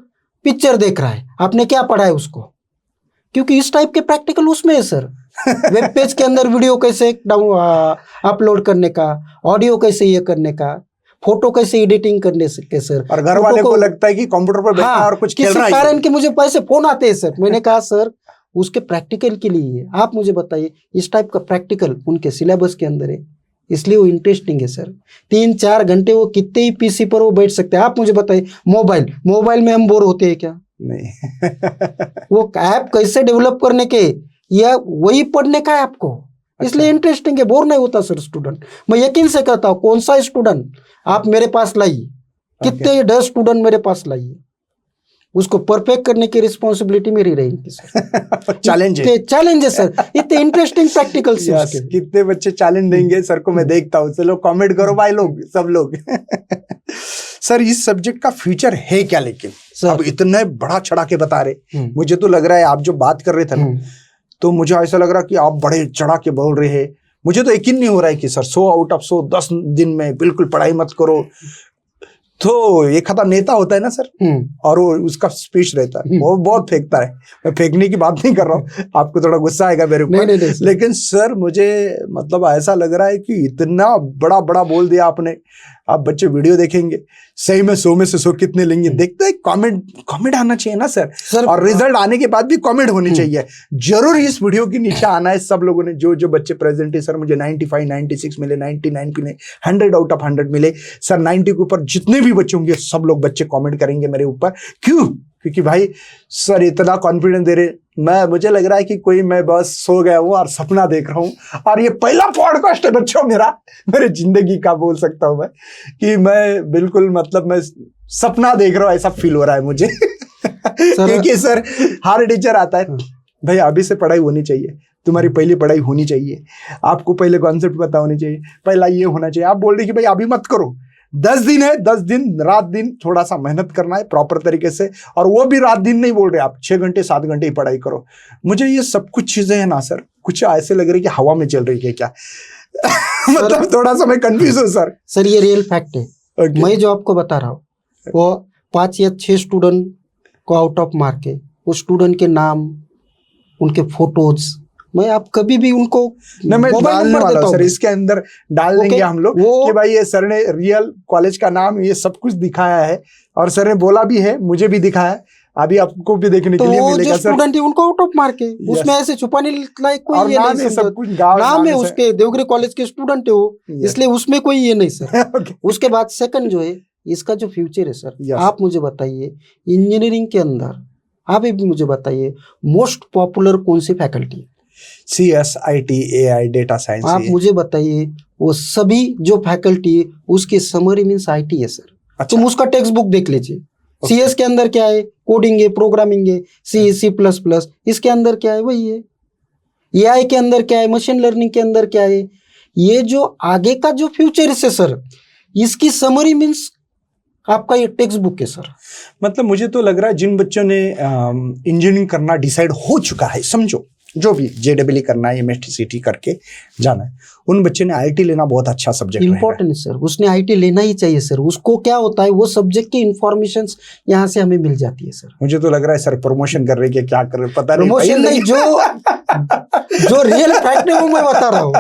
पिक्चर देख रहा है, आपने क्या पढ़ा है उसको? क्योंकि इस टाइप के प्रैक्टिकल उसमें है सर। वेब पेज के अंदर वीडियो कैसे अपलोड करने का, ऑडियो कैसे ये करने का, फोटो कैसे एडिटिंग करने के सर। और घर वाले को लगता है कि कंप्यूटर पर बैठा है और कुछ खेल रहा है। पेरेंट के मुझे पैसे फोन आते हैं सर। मैंने कहा सर उसके प्रैक्टिकल के लिए है, आप मुझे बताइए इस टाइप का प्रैक्टिकल उनके सिलेबस के अंदर है, इसलिए वो इंटरेस्टिंग है सर। 3-4 घंटे वो कितने ही पीसी पर वो बैठ सकते हैं। आप मुझे बताइए मोबाइल में हम बोर होते हैं क्या? नहीं। वो ऐप कैसे डेवलप करने के या वही पढ़ने का है आपको, इसलिए इंटरेस्टिंग है, बोर नहीं होता सर स्टूडेंट। मैं यकीन से कहता हूँ, कौन सा स्टूडेंट आप मेरे पास लाइए, कितने 10 स्टूडेंट मेरे पास लाइए, उसको परफेक्ट करने की रिस्पॉन्सिबिलिटी मेरी रहेगी सर। चैलेंज है सर, इतने इंटरेस्टिंग प्रैक्टिकल कितने बच्चे चैलेंज देंगे सर को मैं देखता हूँ। चलो कमेंट करो भाई लोग, सब लोग। सर इस सब्जेक्ट का फ्यूचर है क्या? लेकिन अब इतना बड़ा चढ़ा के बता रहे, मुझे तो लग रहा है आप जो बात कर रहे थे ना, तो मुझे ऐसा लग रहा कि आप बड़े चढ़ा के बोल रहे हैं। मुझे तो यकीन नहीं हो रहा है कि सर 100 आउट ऑफ 100 10 दिन में बिल्कुल पढ़ाई मत करो। तो एक खाता नेता होता है ना सर, और वो उसका स्पीच रहता है, वो बहुत फेंकता है। मैं फेंकने की बात नहीं कर रहा हूँ, आपको थोड़ा गुस्सा आएगा मेरे ऊपर, लेकिन सर मुझे मतलब ऐसा लग रहा है कि इतना बड़ा बड़ा बोल दिया आपने। आप बच्चे वीडियो देखेंगे, सही में 100 में से 100 कितने लेंगे? देखते हैं कमेंट आना चाहिए ना सर, और रिजल्ट आने के बाद भी कमेंट होनी चाहिए जरूर। इस वीडियो के नीचे आना है सब लोगों ने, जो जो बच्चे प्रेजेंट है। सर मुझे 95 96 मिले, 99 मिले, 100 आउट ऑफ 100 मिले। सर 90 के ऊपर जितने भी बच्चे होंगे सब लोग बच्चे कमेंट करेंगे मेरे ऊपर। क्यों? क्योंकि भाई सर इतना कॉन्फिडेंस दे रहे, मुझे लग रहा है कि कोई मैं बस सो गया हूँ और सपना देख रहा हूँ। और ये पहला पॉडकास्ट है बच्चों मेरे जिंदगी का, बोल सकता हूँ मैं कि मैं बिल्कुल मतलब मैं सपना देख रहा हूँ, ऐसा फील हो रहा है मुझे। क्योंकि सर हर टीचर आता है, भाई अभी से पढ़ाई होनी चाहिए, तुम्हारी पहली पढ़ाई होनी चाहिए, आपको पहले कॉन्सेप्ट पता होनी चाहिए, पहला ये होना चाहिए। आप बोल रहे कि भाई अभी मत करो, 10 दिन है, 10 दिन रात दिन थोड़ा सा मेहनत करना है प्रॉपर तरीके से, और वो भी रात दिन नहीं बोल रहे, आप 6 घंटे 7 घंटे ही पढ़ाई करो। मुझे ये सब कुछ चीजें है ना सर, कुछ ऐसे लग रही कि हवा में चल रही है क्या? मतलब थोड़ा सा मैं कंफ्यूज हूँ सर। ये रियल फैक्ट है। मैं जो आपको बता रहा हूँ वो 5 या 6 स्टूडेंट को आउट ऑफ मार्क है। वो स्टूडेंट के नाम, उनके फोटोज, मैं आप कभी भी उनको मैं डालने वाला हूं सर, इसके अंदर डाल देंगे हम लोग कि भाई ये सर ने रियल कॉलेज का नाम ये सब कुछ दिखाया है, और सर ने बोला भी है, मुझे भी दिखाया, अभी आपको भी देखने के लिए मिलेगा। सर स्टूडेंट है उनको आउट ऑफ मार्क है, उसमें ऐसे छुपाने लायक कोई ये नहीं, सब कुछ नाम है उसके, देवगिरी कॉलेज के स्टूडेंट है वो, इसलिए उसमें कोई ये नहीं सर। उसके बाद सेकंड जो है, इसका जो फ्यूचर है सर, आप मुझे बताइए इंजीनियरिंग के अंदर आप भी मुझे बताइए मोस्ट पॉपुलर कौन सी फैकल्टी है? CSIT, AI, data science. आप मुझे बताइए वो सभी जो फैकल्टी है उसकी समरी मीन्स IT है सर। अच्छा। तुम उसका टेक्स्ट बुक देख लीजिए। CS के अंदर क्या है? कोडिंग है, प्रोग्रामिंग है, C++। इसके अंदर क्या है? वही है। AI के अंदर क्या है? मशीन लर्निंग के अंदर क्या है? ये जो आगे का जो फ्यूचर है सर, इसकी समरी मीन्स आपका ये टेक्स्ट बुक है सर। मतलब मुझे तो लग रहा है जिन बच्चों ने इंजीनियरिंग करना डिसाइड हो चुका है, समझो जो भी JEE करना है, MSc करके जाना है, उन बच्चे ने IT लेना बहुत अच्छा सब्जेक्ट इंपॉर्टेंट है सर। उसने IT लेना ही चाहिए सर। उसको क्या होता है, वो सब्जेक्ट की इंफॉर्मेशन यहाँ से हमें मिल जाती है सर। मुझे तो लग रहा है सर प्रमोशन कर रहे हैं, क्या कर रहे हैं पता नहीं। प्रमोशन नहीं, जो रियल फैक्ट है वो मैं बता रहा हूँ।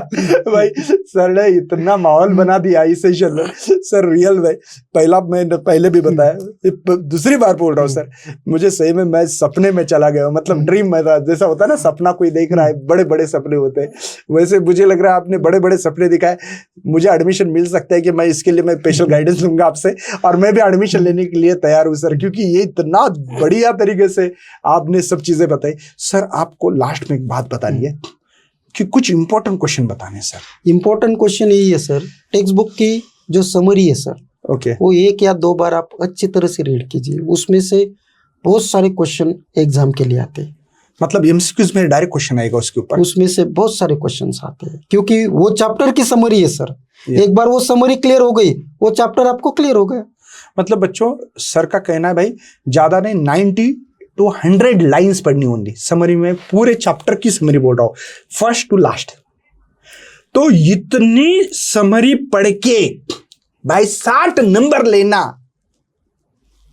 भाई सर ने इतना माहौल बना दिया इस सेशन में सर, रियल में मैंने पहले भी बताया, दूसरी बार बोल रहा हूँ सर, मुझे सही में मैं सपने में चला गया, मतलब ड्रीम में था। जैसा होता है ना सपना कोई देख रहा है, बड़े बड़े सपने होते हैं, वैसे मुझे लग रहा है आपने बड़े बड़े सपने दिखाए। मुझे एडमिशन मिल सकता है कि मैं इसके लिए मैं स्पेशल गाइडेंस लूंगा आपसे, और मैं भी एडमिशन लेने के लिए तैयार हूँ सर, क्योंकि ये इतना बढ़िया तरीके से आपने सब चीजें बताई। सर आपको लास्ट में एक बात बतानी है कि कुछ इंपॉर्टेंट क्वेश्चन बताने सर। इंपॉर्टेंट क्वेश्चन यही है सर, टेक्स्ट बुक की जो समरी है सर, ओके, वो 1 या 2 बार आप अच्छी तरह से रीड कीजिए। उसमें से बहुत सारे क्वेश्चन एग्जाम के लिए आते हैं। मतलब एमसीक्यूज में डायरेक्ट क्वेश्चन आएगा उसके ऊपर? उसमें से बहुत सारे क्वेश्चंस आते हैं, क्योंकि वो चैप्टर की समरी है सर। Yeah. एक बार वो समरी क्लियर हो गई, वो चैप्टर आपको क्लियर हो गया। मतलब बच्चों, सर का कहना है भाई ज्यादा नहीं 90 to 100 लाइंस पढ़नी होंगी समरी में, पूरे चैप्टर की समरी बोल रहा हूं, फर्स्ट टू लास्ट। तो इतनी समरी पढ़ के भाई 60 नंबर लेना,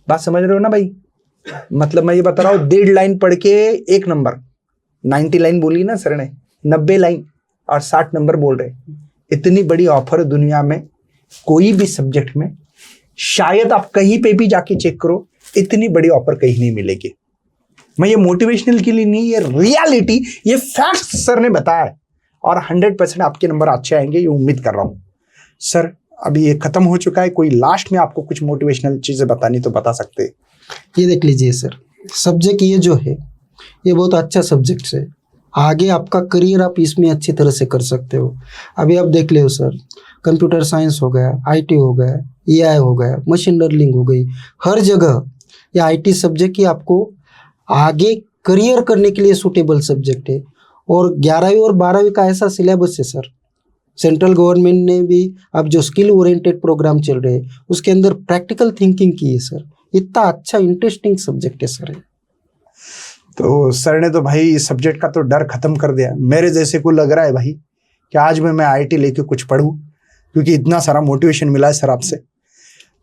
बात समझ रहे हो ना भाई? मतलब मैं ये बता रहा हूं, 1.5 लाइन पढ़ के 1 नंबर, 90 लाइन बोली ना सर ने, 90 लाइन और 60 नंबर बोल रहे। इतनी बड़ी ऑफर दुनिया में कोई भी सब्जेक्ट में, शायद आप कहीं पे भी जाके चेक करो, इतनी बड़ी ऑफर कहीं नहीं मिलेगी। मैं ये मोटिवेशनल के लिए नहीं, ये रियलिटी, ये फैक्ट सर ने बताया है और 100% आपके नंबर अच्छे आएंगे, ये उम्मीद कर रहा हूं। सर अभी ये खत्म हो चुका है, कोई लास्ट में आपको कुछ मोटिवेशनल चीजें बतानी तो बता सकते हैं। ये देख लीजिए सर, सब्जेक्ट ये जो है ये बहुत अच्छा सब्जेक्ट है। आगे आपका करियर आप इसमें अच्छी तरह से कर सकते हो। अभी आप देख ले सर, कंप्यूटर साइंस हो गया, आईटी हो गया, एआई हो गया, मशीन लर्निंग हो गई, हर जगह ये आईटी सब्जेक्ट ही आपको आगे करियर करने के लिए सूटेबल सब्जेक्ट है। और 11वीं और 12वीं का ऐसा सिलेबस है सर, सेंट्रल गवर्नमेंट ने भी अब जो स्किल ओरिएंटेड प्रोग्राम चल रहे हैं उसके अंदर प्रैक्टिकल थिंकिंग की है सर। इतना अच्छा इंटरेस्टिंग सब्जेक्ट है सर। तो सर ने तो भाई इस सब्जेक्ट का तो डर खत्म कर दिया। मेरे जैसे को लग रहा है भाई कि आज मैं आईटी लेके कुछ पढूं, क्योंकि इतना सारा मोटिवेशन मिला है सर आपसे।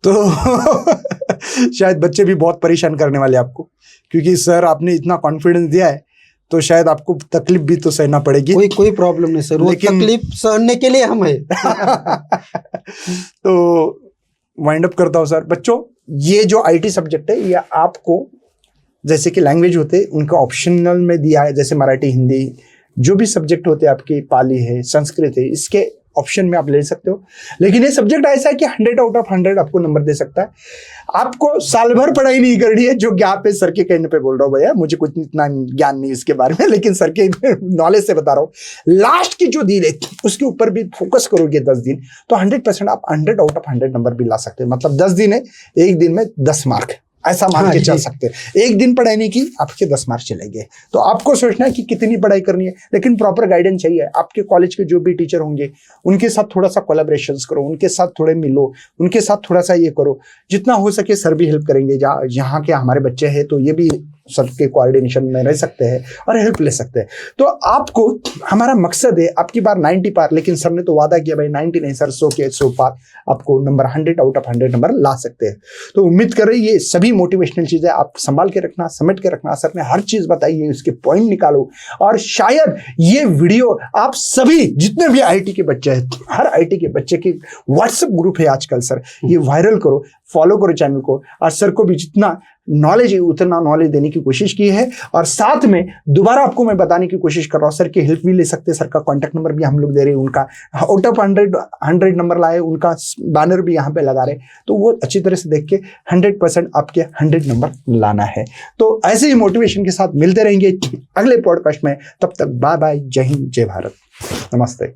तो शायद बच्चे भी बहुत परेशान करने वाले आपको, क्योंकि सर आपने इतना कॉन्फिडेंस दिया है, तो शायद आपको तकलीफ भी तो सहना पड़ेगी। कोई प्रॉब्लम नहीं सर, वो तकलीफ सहने के लिए हम है। तो वाइंड अप करता हूँ सर। बच्चों, ये जो आईटी सब्जेक्ट है, ये आपको जैसे कि लैंग्वेज होते हैं उनका ऑप्शनल में दिया है, जैसे मराठी, हिंदी, जो भी सब्जेक्ट होते हैं आपके, पाली है, संस्कृत है, इसके ऑप्शन में आप ले सकते हो। लेकिन ये सब्जेक्ट ऐसा है कि 100 आउट ऑफ 100 आपको नंबर दे सकता है। आपको साल भर पढ़ाई नहीं करनी है, जो ज्ञान पे सर के कहने पे बोल रहा हूँ भैया, मुझे कुछ इतना ज्ञान नहीं इसके बारे में, लेकिन सर के नॉलेज से बता रहा हूँ। लास्ट की जो दिन है उसके ऊपर भी फोकस करोगे 10 दिन, तो 100% आप 100 आउट ऑफ 100 नंबर भी ला सकते हैं। मतलब 10 दिन है, एक दिन में 10 मार्क, ऐसा मान के चल सकते हैं। एक दिन पढ़ाई नहीं की, आपके 10 मार्क्स चलेंगे। तो आपको सोचना है कि कितनी पढ़ाई करनी है, लेकिन प्रॉपर गाइडेंस चाहिए। आपके कॉलेज के जो भी टीचर होंगे उनके साथ थोड़ा सा कोलैबोरेशंस करो, उनके साथ थोड़े मिलो, उनके साथ थोड़ा सा ये करो, जितना हो सके। सर भी हेल्प करेंगे, यहाँ के हमारे बच्चे हैं तो ये भी सर के कोऑर्डिनेशन में रह सकते हैं और हेल्प ले सकते हैं। तो आपको, हमारा मकसद है आपकी बार 90 पार, लेकिन सर ने तो वादा किया भाई 90 नहीं सर, 100 के 100 पार आपको नंबर 100 आउट ऑफ 100 नंबर ला सकते हैं। तो उम्मीद कर रहे ये सभी मोटिवेशनल चीजें आप संभाल के रखना, समेट के रखना। सर ने हर चीज बताई है, उसके पॉइंट निकालो। और शायद ये वीडियो आप सभी जितने भी आईटी के बच्चे हैं, हर आईटी के बच्चे के व्हाट्सएप ग्रुप है आजकल सर, ये वायरल करो, फॉलो करो चैनल को। और सर को भी जितना नॉलेज है उतना नॉलेज देने की कोशिश की है। और साथ में दोबारा आपको मैं बताने की कोशिश कर रहा हूँ, सर की हेल्प भी ले सकते हैं। सर का कॉन्टैक्ट नंबर भी हम लोग दे रहे हैं, उनका आउट ऑफ 100 नंबर लाए, उनका बैनर भी यहाँ पे लगा रहे, तो वो अच्छी तरह से देख के 100% आपके 100 नंबर लाना है। तो ऐसे ही मोटिवेशन के साथ मिलते रहेंगे अगले पॉडकास्ट में। तब तक बाय बाय, जय हिंद, जय भारत, नमस्ते।